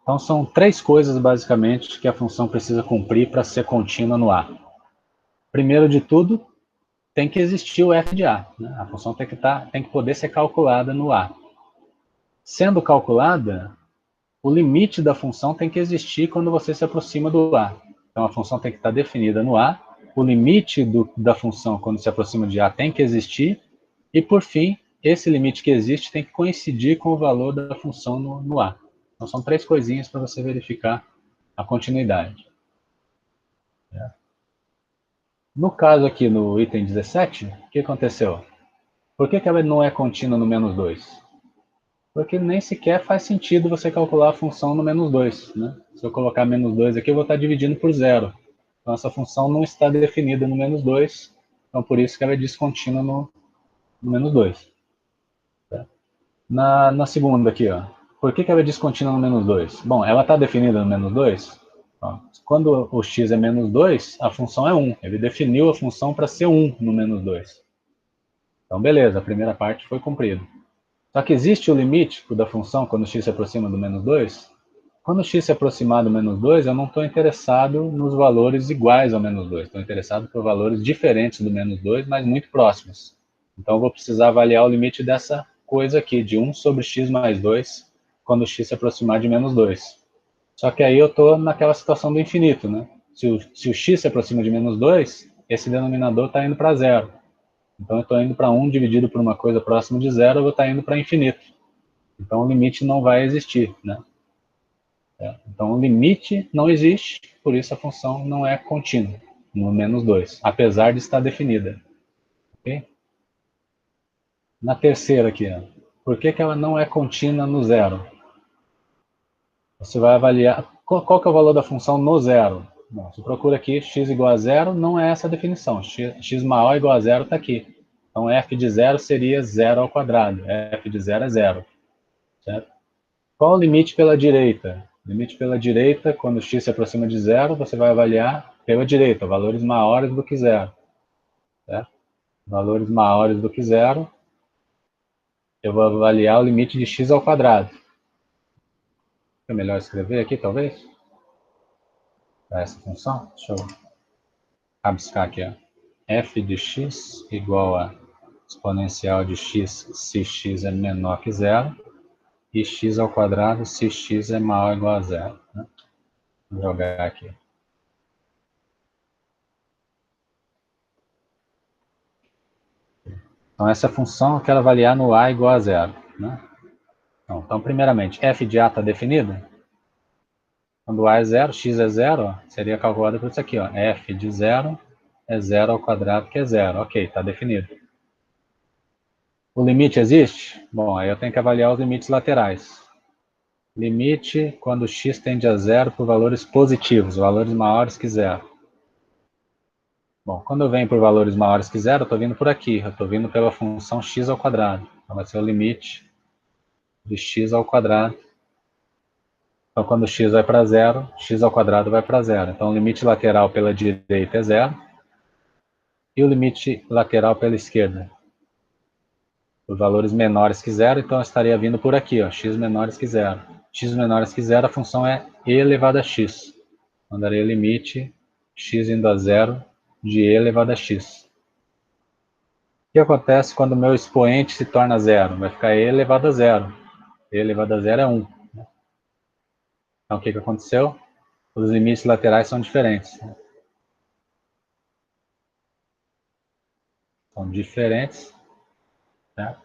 Então, são 3 coisas, basicamente, que a função precisa cumprir para ser contínua no a. Primeiro de tudo, tem que existir o f de a, né? A função tem que poder ser calculada no a. Sendo calculada, o limite da função tem que existir quando você se aproxima do a. Então, a função tem que estar definida no a, o limite da função quando se aproxima de a tem que existir, e, por fim, esse limite que existe tem que coincidir com o valor da função no a. Então, são 3 coisinhas para você verificar a continuidade. No caso aqui, no item 17, o que aconteceu? Por que ela não é contínua no menos 2? Porque nem sequer faz sentido você calcular a função no menos 2. Né? Se eu colocar menos 2 aqui, eu vou estar dividindo por 0. Então, essa função não está definida no menos 2. Então, por isso que ela é descontínua no menos 2. Tá? Na segunda aqui, ó. Por que ela é descontínua no menos 2? Bom, ela está definida no menos 2. Ó, quando o x é menos 2, a função é 1. Ele definiu a função para ser 1 no menos 2. Então, beleza, a primeira parte foi cumprida. Só que existe o limite da função quando x se aproxima do menos 2? Quando x se aproximar do menos 2, eu não estou interessado nos valores iguais ao menos 2. Estou interessado por valores diferentes do menos 2, mas muito próximos. Então, eu vou precisar avaliar o limite dessa coisa aqui, de 1 sobre x mais 2, quando x se aproximar de menos 2. Só que aí eu estou naquela situação do infinito, né? Se o x se aproxima de menos 2, esse denominador está indo para 0. Então, eu estou indo para 1 dividido por uma coisa próxima de 0, eu vou estar indo para infinito. Então, o limite não vai existir, né? Então, o limite não existe, por isso a função não é contínua, no menos 2, apesar de estar definida. Okay? Na terceira aqui, ó, por que ela não é contínua no 0? Você vai avaliar qual que é o valor da função no 0. Bom, você procura aqui x igual a 0, não é essa a definição. X maior ou igual a 0 está aqui. Então, f de 0 seria 0 ao quadrado. F de 0 é 0. Certo? Qual o limite pela direita? O limite pela direita, quando x se aproxima de 0, você vai avaliar pela direita, valores maiores do que 0. Certo? Valores maiores do que 0, eu vou avaliar o limite de x ao quadrado. É melhor escrever aqui, talvez? Para essa função. Deixa eu rabiscar aqui. Ó. F de x igual a exponencial de x se x é menor que 0. E x ao quadrado se x é maior ou igual a 0. Né? Vou jogar aqui. Então, essa função eu quero avaliar no a igual a 0. Né? Então, primeiramente, f de a está definida? Quando a é 0, x é 0, ó, seria calculado por isso aqui. Ó, f de 0 é 0 ao quadrado, que é 0. Ok, está definido. O limite existe? Bom, aí eu tenho que avaliar os limites laterais. Limite quando x tende a 0 por valores positivos, valores maiores que 0. Bom, quando eu venho por valores maiores que zero, eu estou vindo por aqui. Eu estou vindo pela função x ao quadrado. Então, vai ser o limite de x ao quadrado. Então, quando x vai para zero, x ao quadrado vai para zero. Então, o limite lateral pela direita é zero. E o limite lateral pela esquerda? Por valores menores que zero, então eu estaria vindo por aqui, ó, x menores que zero. X menores que zero, a função é e elevado a x. Então, daria limite x indo a zero de e elevado a x. O que acontece quando o meu expoente se torna zero? Vai ficar e elevado a zero. E elevado a zero é 1. Então, o que aconteceu? Os limites laterais são diferentes. São diferentes. Certo?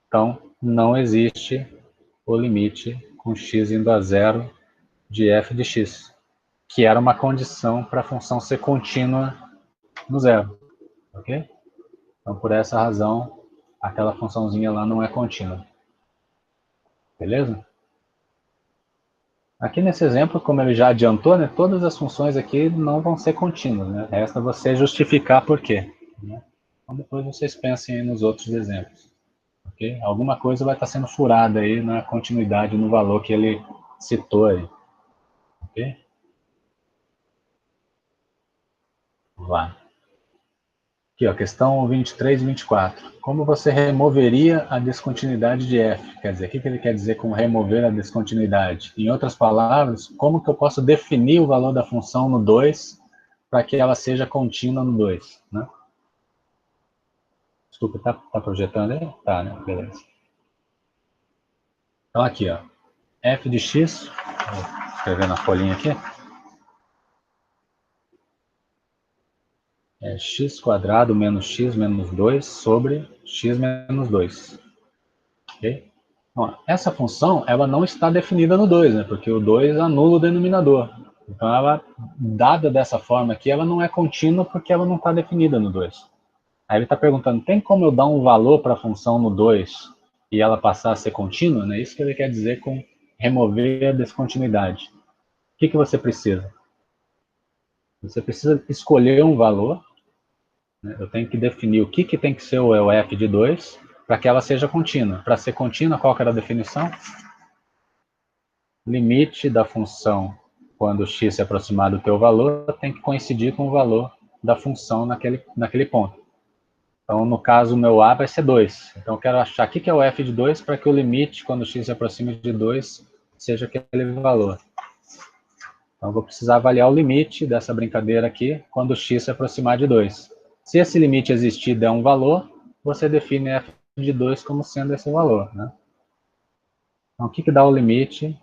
Então, não existe o limite com x indo a zero de f de x, que era uma condição para a função ser contínua no zero. Ok? Então, por essa razão, aquela funçãozinha lá não é contínua. Beleza? Aqui nesse exemplo, como ele já adiantou, né, todas as funções aqui não vão ser contínuas. Né? Resta você justificar por quê. Né? Então, depois vocês pensem aí nos outros exemplos. Okay? Alguma coisa vai estar sendo furada aí na continuidade, no valor que ele citou aí. Ok? Vamos lá. Aqui, ó, questão 23 e 24. Como você removeria a descontinuidade de f? Quer dizer, o que ele quer dizer com remover a descontinuidade? Em outras palavras, como que eu posso definir o valor da função no 2 para que ela seja contínua no 2? Né? Desculpa, tá projetando aí? Tá, né? Beleza. Então, aqui, ó, f de x, vou escrever na folhinha aqui, é x² menos x menos 2 sobre x menos 2. Ok? Bom, essa função ela não está definida no 2, né? Porque o 2 anula o denominador. Então, ela, dada dessa forma aqui, ela não é contínua porque ela não está definida no 2. Aí ele está perguntando, tem como eu dar um valor para a função no 2 e ela passar a ser contínua? Né? Isso que ele quer dizer com remover a descontinuidade. O que você precisa? Você precisa escolher um valor. Né? Eu tenho que definir o que tem que ser o f de 2 para que ela seja contínua. Para ser contínua, qual que era a definição? Limite da função quando x se aproximar do teu valor tem que coincidir com o valor da função naquele ponto. Então, no caso, o meu a vai ser 2. Então, eu quero achar o que é o f de 2 para que o limite, quando x se aproxima de 2, seja aquele valor. Então, eu vou precisar avaliar o limite dessa brincadeira aqui quando x se aproximar de 2. Se esse limite existir e der um valor, você define f de 2 como sendo esse valor. Né? Então, o que dá o limite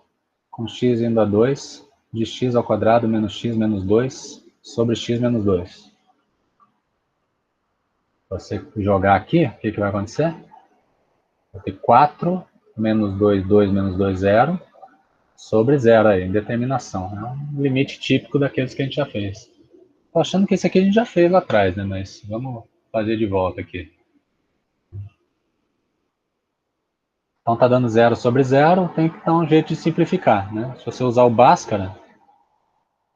com x indo a 2 de x ao quadrado menos x menos 2 sobre x menos 2? Você jogar aqui, o que vai acontecer? Vai ter 4 menos 2, 2 menos 2, 0, sobre 0 aí, determinação. É um limite típico daqueles que a gente já fez. Estou achando que esse aqui a gente já fez lá atrás, né? Mas vamos fazer de volta aqui. Então está dando 0 sobre 0, tem que dar um jeito de simplificar. Né? Se você usar o Bhaskara,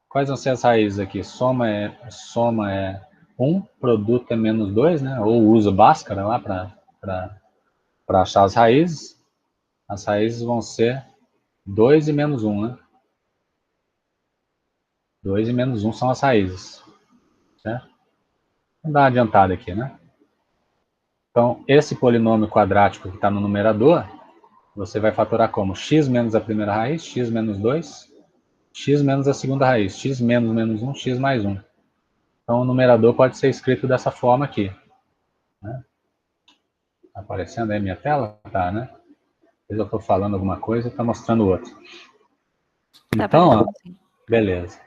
quais vão ser as raízes aqui? Soma é 1, produto é menos 2, né? Ou usa o Bhaskara lá para achar as raízes. As raízes vão ser 2 e menos 1, né? 2 e menos 1 são as raízes. Certo? Vamos dar uma adiantada aqui, né? Então, esse polinômio quadrático que está no numerador, você vai fatorar como? X menos a primeira raiz, x menos 2, x menos a segunda raiz, x menos menos 1, x mais 1. Então, o numerador pode ser escrito dessa forma aqui. Né? Tá aparecendo aí a minha tela? Tá, né? Às vezes eu estou falando alguma coisa e está mostrando outra. Então, ó, beleza.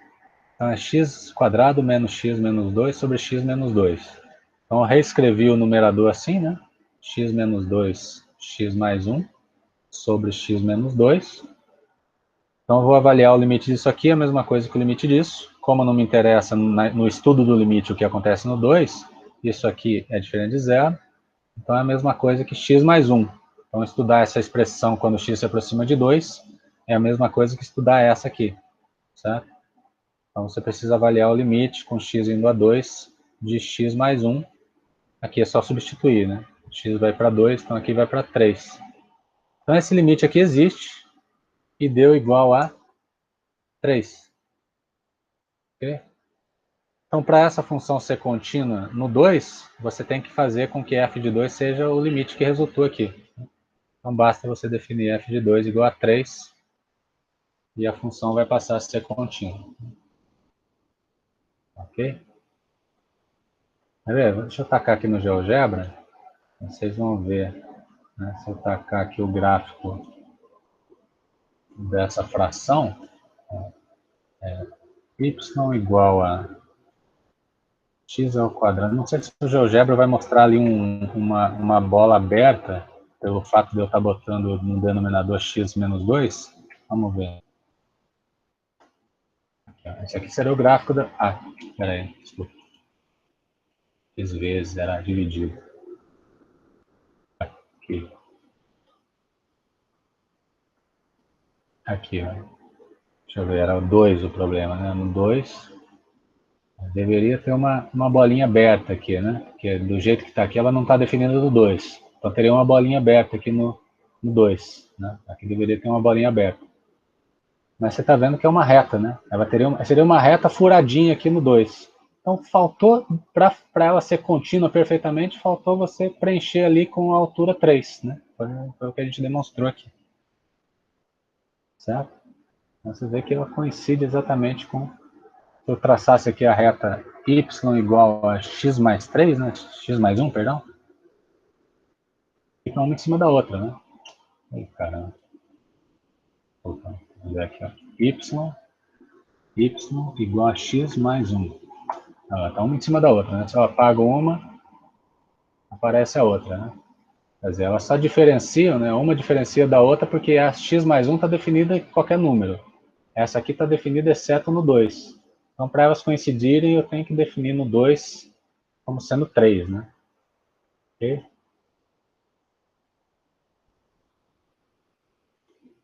Então, é x² menos x menos 2 sobre x menos 2. Então, eu reescrevi o numerador assim, né? X menos 2, x mais 1, sobre x menos 2. Então, eu vou avaliar o limite disso aqui, a mesma coisa que o limite disso. Como não me interessa no estudo do limite o que acontece no 2, isso aqui é diferente de 0. Então, é a mesma coisa que x mais 1. Então, estudar essa expressão quando x se aproxima de 2 é a mesma coisa que estudar essa aqui, certo? Então, você precisa avaliar o limite com x indo a 2 de x mais 1. Aqui é só substituir, né? X vai para 2, então aqui vai para 3. Então esse limite aqui existe e deu igual a 3. Ok? Então, para essa função ser contínua no 2, você tem que fazer com que f de 2 seja o limite que resultou aqui. Então, basta você definir f de 2 igual a 3 e a função vai passar a ser contínua. Ok? Deixa eu tacar aqui no GeoGebra, vocês vão ver, né? Se eu tacar aqui o gráfico dessa fração, y igual a x ao quadrado. Não sei se o GeoGebra vai mostrar ali uma bola aberta, pelo fato de eu estar botando no denominador x menos 2. Vamos ver. Esse aqui seria o gráfico da... Ah, peraí, desculpa. Fiz vezes, era dividido. Aqui. Aqui, ó. Deixa eu ver, era o 2 o problema, né? No 2, deveria ter uma bolinha aberta aqui, né? Porque do jeito que está aqui, ela não está definida no 2. Então teria uma bolinha aberta aqui no 2, né? Aqui deveria ter uma bolinha aberta. Mas você está vendo que é uma reta, né? Ela seria uma reta furadinha aqui no 2. Então faltou, para ela ser contínua perfeitamente, faltou você preencher ali com a altura 3, né? Foi o que a gente demonstrou aqui. Certo? Então você vê que ela coincide exatamente com... Se eu traçasse aqui a reta y igual a x mais 3, né? X mais 1, perdão. Fica uma em cima da outra, né? Ai, caramba. Opa, vamos ver aqui, ó. Y igual a x mais 1. Ela está uma em cima da outra, né? Se eu apago uma, aparece a outra, né? Quer dizer, elas só diferenciam, né? Uma diferencia da outra porque a x mais 1 está definida em qualquer número. Essa aqui está definida exceto no 2. Então, para elas coincidirem, eu tenho que definir no 2 como sendo 3, né? Ok?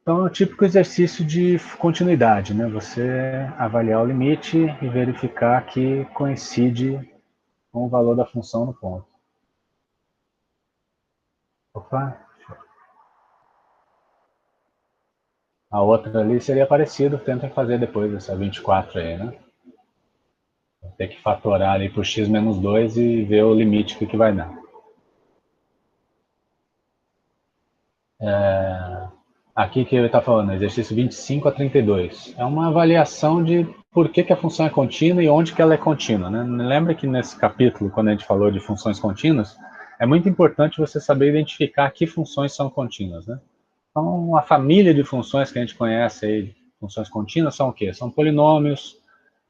Então, é o típico exercício de continuidade, né? Você avaliar o limite e verificar que coincide com o valor da função no ponto. Opa! A outra ali seria parecido, tenta fazer depois essa 24 aí, né? Tem que fatorar ali por x menos 2 e ver o limite que vai dar. Aqui que ele está falando, exercício 25 a 32. É uma avaliação de por que a função é contínua e onde que ela é contínua, né? Lembra que nesse capítulo, quando a gente falou de funções contínuas, é muito importante você saber identificar que funções são contínuas, né? Então, a família de funções que a gente conhece aí, funções contínuas, são o quê? São polinômios,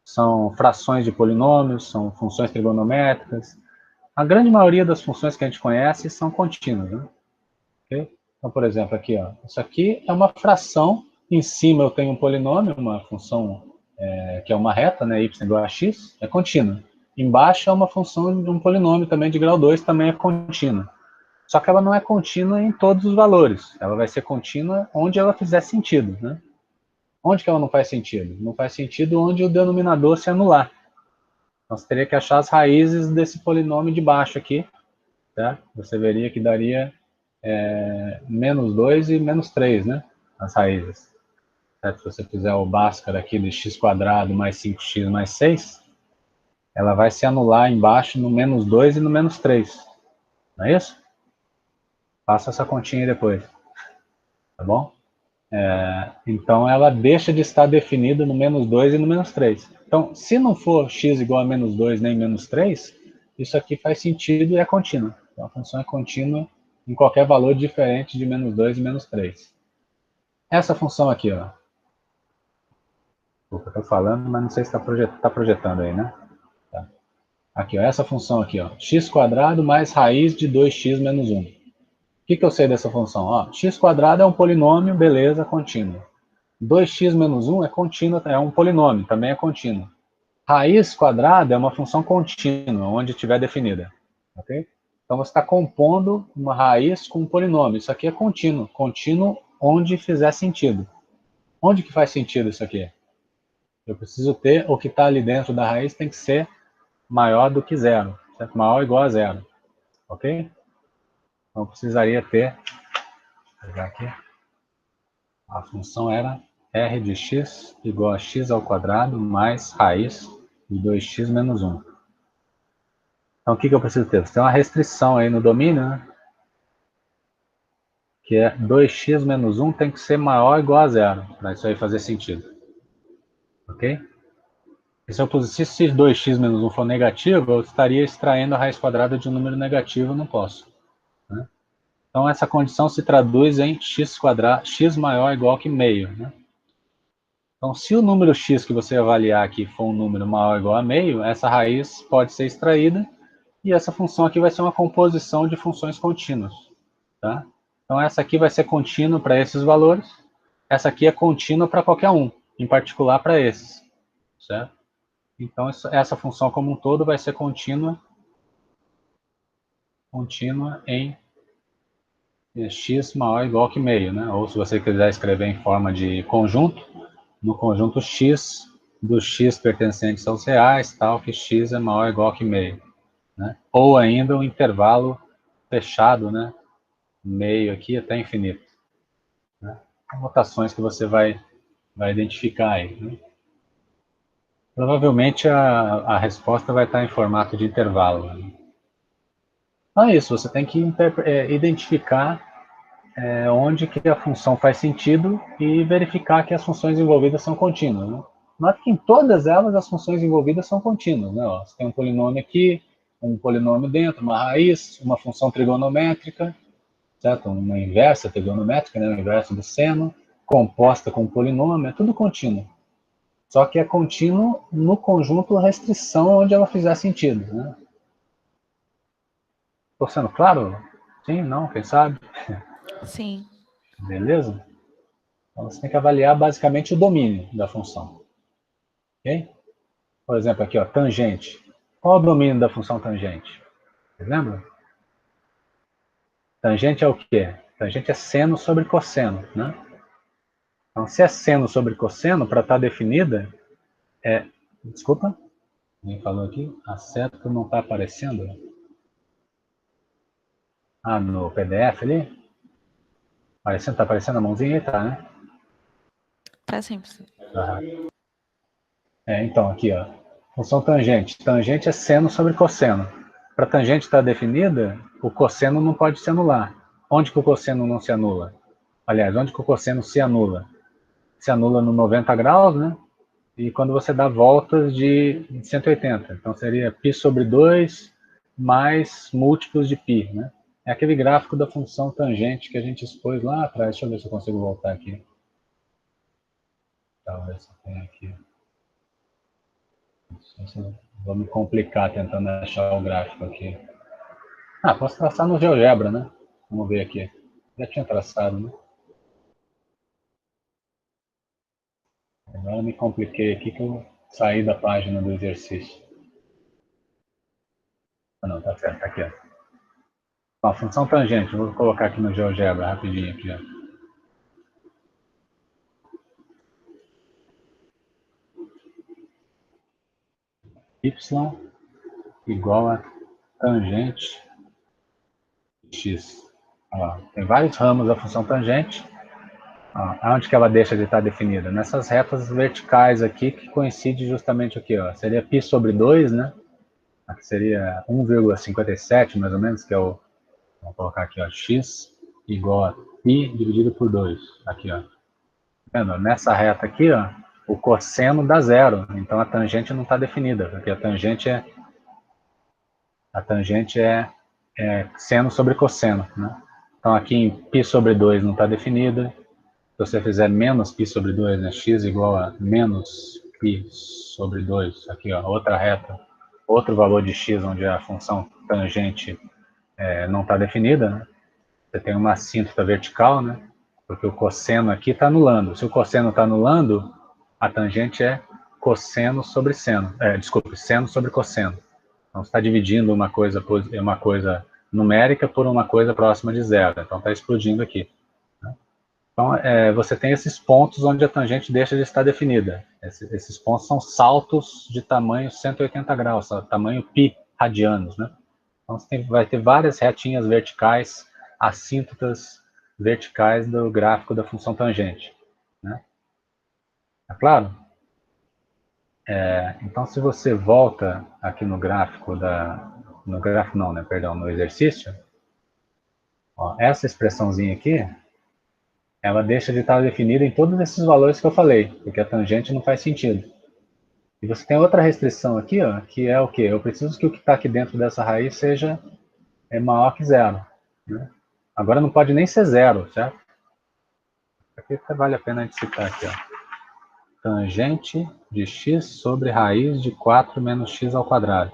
são frações de polinômios, são funções trigonométricas. A grande maioria das funções que a gente conhece são contínuas, né? Okay? Então, por exemplo, aqui, ó, isso aqui é uma fração, em cima eu tenho um polinômio, uma função que é uma reta, né, y igual a x, é contínua. Embaixo é uma função de um polinômio também de grau 2, também é contínua. Só que ela não é contínua em todos os valores. Ela vai ser contínua onde ela fizer sentido, né? Onde que ela não faz sentido? Não faz sentido onde o denominador se anular. Então, você teria que achar as raízes desse polinômio de baixo aqui. Tá? Você veria que daria menos 2 e menos 3, né? As raízes. Certo? Se você fizer o Bhaskara aqui de x² mais 5x mais 6, ela vai se anular embaixo no menos 2 e no menos 3. Não é isso? Faça essa continha aí depois. Tá bom? Então, ela deixa de estar definida no menos 2 e no menos 3. Então, se não for x igual a menos 2 nem menos 3, isso aqui faz sentido e é contínua. Então, a função é contínua em qualquer valor diferente de menos 2 e menos 3. Essa função aqui, ó. Eu estou falando, mas não sei se está projetando aí, né? Tá. Aqui, ó, essa função aqui, ó. x² mais raiz de 2x menos 1. O que eu sei dessa função? Ó, x² é um polinômio, beleza, contínuo. 2x menos 1 é contínuo, é um polinômio, também é contínuo. Raiz quadrada é uma função contínua, onde estiver definida. Ok? Então, você está compondo uma raiz com um polinômio. Isso aqui é contínuo. Contínuo onde fizer sentido. Onde que faz sentido isso aqui? Eu preciso ter o que está ali dentro da raiz tem que ser maior do que zero, certo? Maior ou igual a zero, ok? Então precisaria ter, vou pegar aqui, a função era r de x igual a x ao quadrado mais raiz de 2x menos 1. Então o que eu preciso ter? Você tem uma restrição aí no domínio, né? Que é 2x menos 1 tem que ser maior ou igual a zero, para isso aí fazer sentido. Ok? E se eu pusesse 2x menos 1 for negativo, eu estaria extraindo a raiz quadrada de um número negativo, eu não posso. Né? Então essa condição se traduz em x maior ou igual que meio. Né? Então se o número x que você avaliar aqui for um número maior ou igual a meio, essa raiz pode ser extraída, e essa função aqui vai ser uma composição de funções contínuas. Tá? Então essa aqui vai ser contínua para esses valores, essa aqui é contínua para qualquer um, em particular para esses. Certo? Então essa função como um todo vai ser contínua em x maior ou igual que meio, né? Ou se você quiser escrever em forma de conjunto, no conjunto x, dos x pertencentes aos reais, tal que x é maior ou igual que meio. Né? Ou ainda um intervalo fechado, né? Meio aqui até infinito. Né? Notações que você vai identificar aí. Né? Provavelmente a resposta vai estar em formato de intervalo. Né? Então é isso, você tem que identificar onde que a função faz sentido e verificar que as funções envolvidas são contínuas. Né? Note que em todas elas as funções envolvidas são contínuas. Né? Ó, você tem um polinômio aqui, um polinômio dentro, uma raiz, uma função trigonométrica, certo? Uma inversa trigonométrica, né? O inverso do seno, composta com um polinômio, é tudo contínuo. Só que é contínuo no conjunto restrição onde ela fizer sentido. Né? Estou sendo claro? Sim? Não? Quem sabe? Sim. Beleza? Então você tem que avaliar basicamente o domínio da função. Ok? Por exemplo, aqui, ó, tangente. Qual é o domínio da função tangente? Vocês lembram? Tangente é o quê? Tangente é seno sobre cosseno. Né? Então, se é seno sobre cosseno, para estar definida, desculpa, quem falou aqui? A seta não está aparecendo? Ah, no PDF ali? Está aparecendo a mãozinha aí? Tá, né? Tá simples. Então, aqui, ó. Função tangente. Tangente é seno sobre cosseno. Para tangente estar definida, o cosseno não pode se anular. Onde que o cosseno não se anula? Aliás, onde que o cosseno se anula? Se anula no 90 graus, né? E quando você dá voltas de 180. Então, seria π sobre 2 mais múltiplos de π, né? É aquele gráfico da função tangente que a gente expôs lá atrás. Deixa eu ver se eu consigo voltar aqui. Talvez eu tenha aqui. Vou me complicar tentando achar o gráfico aqui. Ah, posso traçar no GeoGebra, né? Vamos ver aqui. Já tinha traçado, né? Agora eu me compliquei aqui que eu saí da página do exercício. Ah, não, tá certo, tá aqui, ó. A função tangente, vou colocar aqui no GeoGebra rapidinho aqui, ó. Y igual a tangente x. Ó, tem vários ramos da função tangente. Ó, onde que ela deixa de estar definida? Nessas retas verticais aqui, que coincide justamente aqui, ó. Seria π sobre 2, né? Aqui seria 1,57 mais ou menos, que é o, vamos colocar aqui, ó, x igual a π dividido por 2. Aqui, ó. Vendo? Nessa reta aqui, ó, o cosseno dá zero, então a tangente não está definida, porque a tangente é seno sobre cosseno, né? Então aqui em π sobre 2 não está definida. Se você fizer menos π sobre 2, né, x igual a menos π sobre 2, aqui, ó, outra reta, outro valor de x onde a função tangente não está definida, né? Você tem uma assíntota vertical, né? Porque o cosseno aqui está anulando. Se o cosseno está anulando, a tangente é cosseno sobre seno. Desculpe, seno sobre cosseno. Então, você está dividindo uma coisa numérica por uma coisa próxima de zero. Então, está explodindo aqui. Né? Então, você tem esses pontos onde a tangente deixa de estar definida. Esses pontos são saltos de tamanho 180 graus, tamanho π radianos, né? Então, você vai ter várias retinhas verticais, assíntotas verticais do gráfico da função tangente, né? É claro? Então, se você volta aqui no gráfico no gráfico não, né? Perdão, no exercício, ó, essa expressãozinha aqui, ela deixa de estar definida em todos esses valores que eu falei, porque a tangente não faz sentido. E você tem outra restrição aqui, ó, que é o quê? Eu preciso que o que está aqui dentro dessa raiz seja maior que zero, né? Agora não pode nem ser zero, certo? Aqui vale a pena a gente citar aqui, ó. Tangente de x sobre raiz de 4 menos x ao quadrado.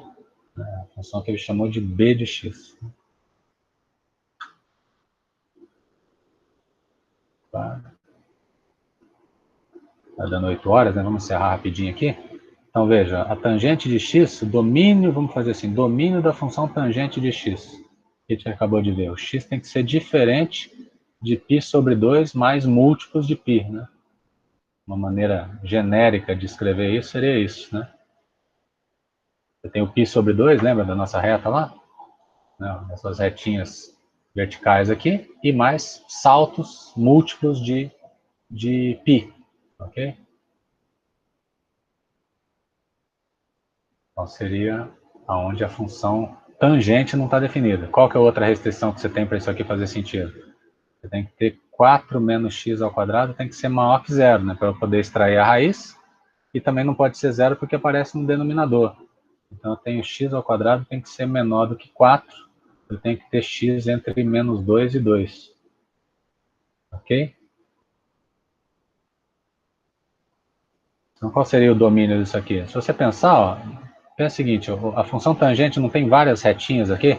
A função que ele chamou de b de x. Tá dando 8 horas, né? Vamos encerrar rapidinho aqui. Então, veja, a tangente de x, o domínio, vamos fazer assim, domínio da função tangente de x. Que a gente acabou de ver. O x tem que ser diferente de π sobre 2 mais múltiplos de π, né? Uma maneira genérica de escrever isso seria isso, né? Você tem o π sobre 2, lembra da nossa reta lá? Não, essas retinhas verticais aqui, e mais saltos múltiplos de π, ok? Então seria aonde a função tangente não está definida. Qual que é a outra restrição que você tem para isso aqui fazer sentido? Você tem que ter 4 menos x ao quadrado, tem que ser maior que zero, né, para eu poder extrair a raiz, e também não pode ser zero porque aparece no denominador. Então eu tenho x ao quadrado, tem que ser menor do que 4, eu tenho que ter x entre menos 2 e 2. Ok? Então qual seria o domínio disso aqui? Se você pensar, ó, pensa o seguinte, a função tangente não tem várias retinhas aqui,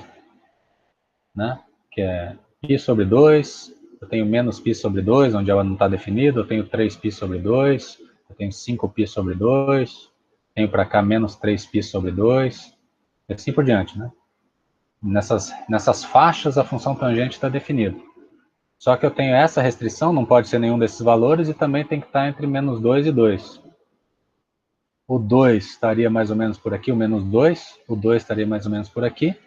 né? Que é π sobre 2, eu tenho menos π sobre 2, onde ela não está definida, eu tenho 3π sobre 2, eu tenho 5π sobre 2, tenho para cá menos 3π sobre 2, e assim por diante, né? Nessas faixas a função tangente está definida. Só que eu tenho essa restrição, não pode ser nenhum desses valores, e também tem que estar entre menos 2 e 2. O 2 estaria mais ou menos por aqui, o menos 2, o 2 estaria mais ou menos por aqui,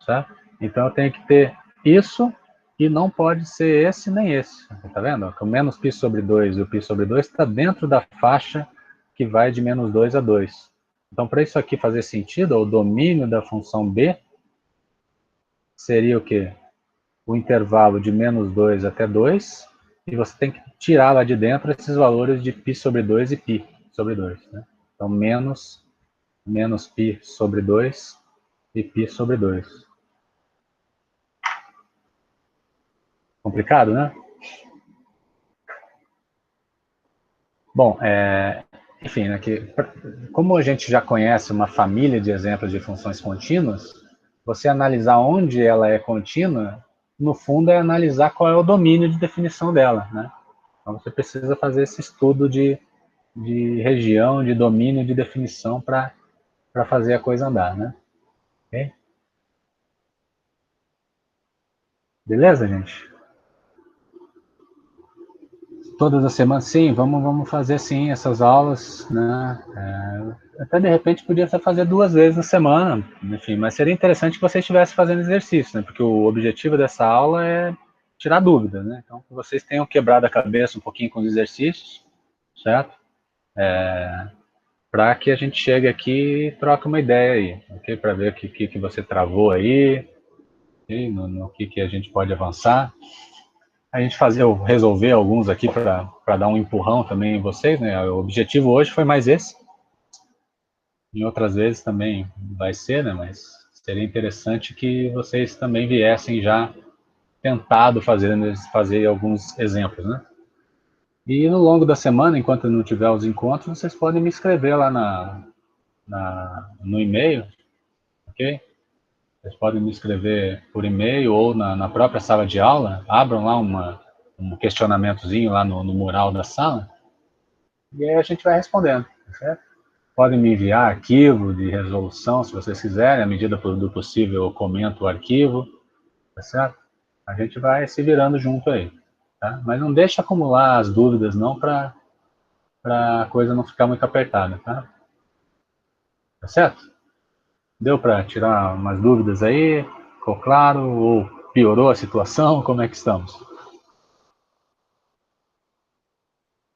tá? Então eu tenho que ter isso, e não pode ser esse nem esse. Tá vendo? O menos π sobre 2 e o π sobre 2 está dentro da faixa que vai de menos 2 a 2. Então, para isso aqui fazer sentido, o domínio da função b seria o quê? O intervalo de menos 2 até 2, e você tem que tirar lá de dentro esses valores de π sobre 2 e π sobre 2. Né? Então, menos π sobre 2 e π sobre 2. Complicado, né? Bom, enfim, né, como a gente já conhece uma família de exemplos de funções contínuas, você analisar onde ela é contínua, no fundo é analisar qual é o domínio de definição dela, né? Então você precisa fazer esse estudo de região, de domínio, de definição para fazer a coisa andar, né? Okay? Beleza, gente? Todas as semanas, sim, vamos fazer sim essas aulas, né? Até de repente podia até fazer 2 vezes na semana, enfim, mas seria interessante que você estivesse fazendo exercício, né? Porque o objetivo dessa aula é tirar dúvidas, né? Então, que vocês tenham quebrado a cabeça um pouquinho com os exercícios, certo? Para que a gente chegue aqui e troque uma ideia aí, ok? Para ver o que você travou aí, okay? no que a gente pode avançar. A gente resolver alguns aqui para dar um empurrão também em vocês, né? O objetivo hoje foi mais esse. Em outras vezes também vai ser, né? Mas seria interessante que vocês também viessem já tentado fazer alguns exemplos, né? E no longo da semana, enquanto não tiver os encontros, vocês podem me escrever lá no e-mail, ok? Vocês podem me escrever por e-mail ou na própria sala de aula. Abram lá um questionamentozinho lá no mural da sala. E aí a gente vai respondendo, certo? Podem me enviar arquivo de resolução, se vocês quiserem. À medida do possível, eu comento o arquivo, tá certo? A gente vai se virando junto aí. tá? Mas não deixa acumular as dúvidas não para a coisa não ficar muito apertada, tá? Tá certo? Deu para tirar umas dúvidas aí? Ficou claro? Ou piorou a situação? Como é que estamos?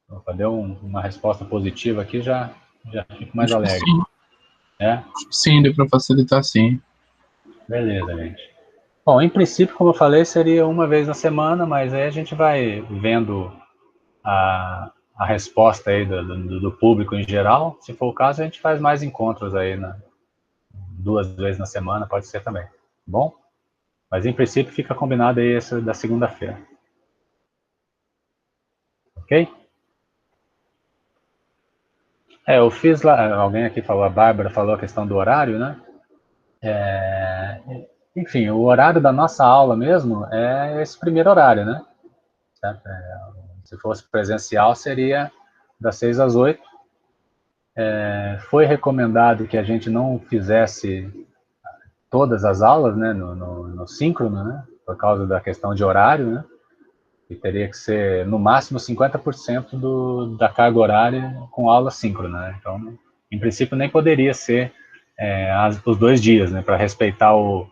Opa, deu uma resposta positiva aqui, já fico mais Acho que alegre. sim. É? Sim, deu para facilitar, sim. Beleza, gente. Bom, em princípio, como eu falei, seria uma vez na semana, mas aí a gente vai vendo a resposta aí do público em geral. Se for o caso, a gente faz mais encontros aí, 2 vezes na semana, pode ser também. Bom? Mas em princípio fica combinado aí esse da segunda-feira. Ok? Eu fiz lá, alguém aqui falou, a Bárbara falou a questão do horário, né? Enfim, o horário da nossa aula mesmo é esse primeiro horário, né? Se fosse presencial, seria das 6 às 8. Foi recomendado que a gente não fizesse todas as aulas, né, no síncrono, né, por causa da questão de horário, né, e teria que ser no máximo 50% da carga horária com aula síncrona, né, então, em princípio, nem poderia ser os 2 dias, né, para respeitar o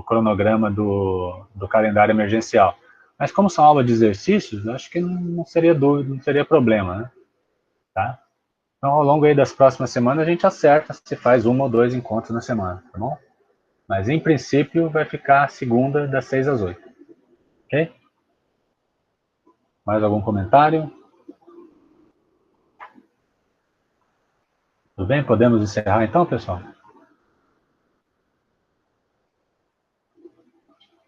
cronograma do calendário emergencial. Mas como são aulas de exercícios, acho que não seria dúvida, não seria problema, né, tá? Então, ao longo aí das próximas semanas, a gente acerta se faz 1 ou 2 encontros na semana, tá bom? Mas, em princípio, vai ficar a segunda, das 6 às 8. Ok? Mais algum comentário? Tudo bem? Podemos encerrar então, pessoal?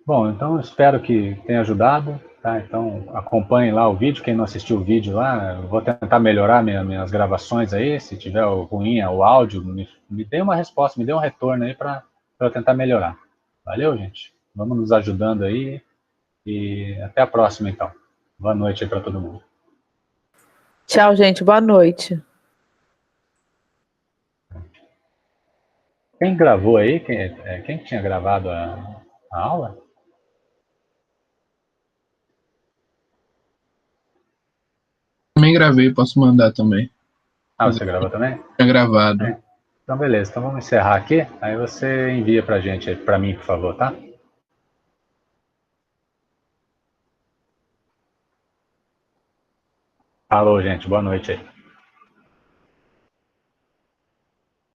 Bom, então espero que tenha ajudado, tá? Então acompanhem lá o vídeo, quem não assistiu o vídeo lá, eu vou tentar melhorar minhas gravações aí, se tiver ruim o áudio, me dê uma resposta, me dê um retorno aí para eu tentar melhorar. Valeu, gente? Vamos nos ajudando aí e até a próxima então. Boa noite aí para todo mundo. Tchau, gente. Boa noite. Quem gravou aí? Quem tinha gravado a aula? Também gravei, posso mandar também. Ah, você gravou também? Tinha gravado. Então, beleza. Então, vamos encerrar aqui. Aí você envia pra gente, pra mim, por favor, tá? Alô, gente. Boa noite aí.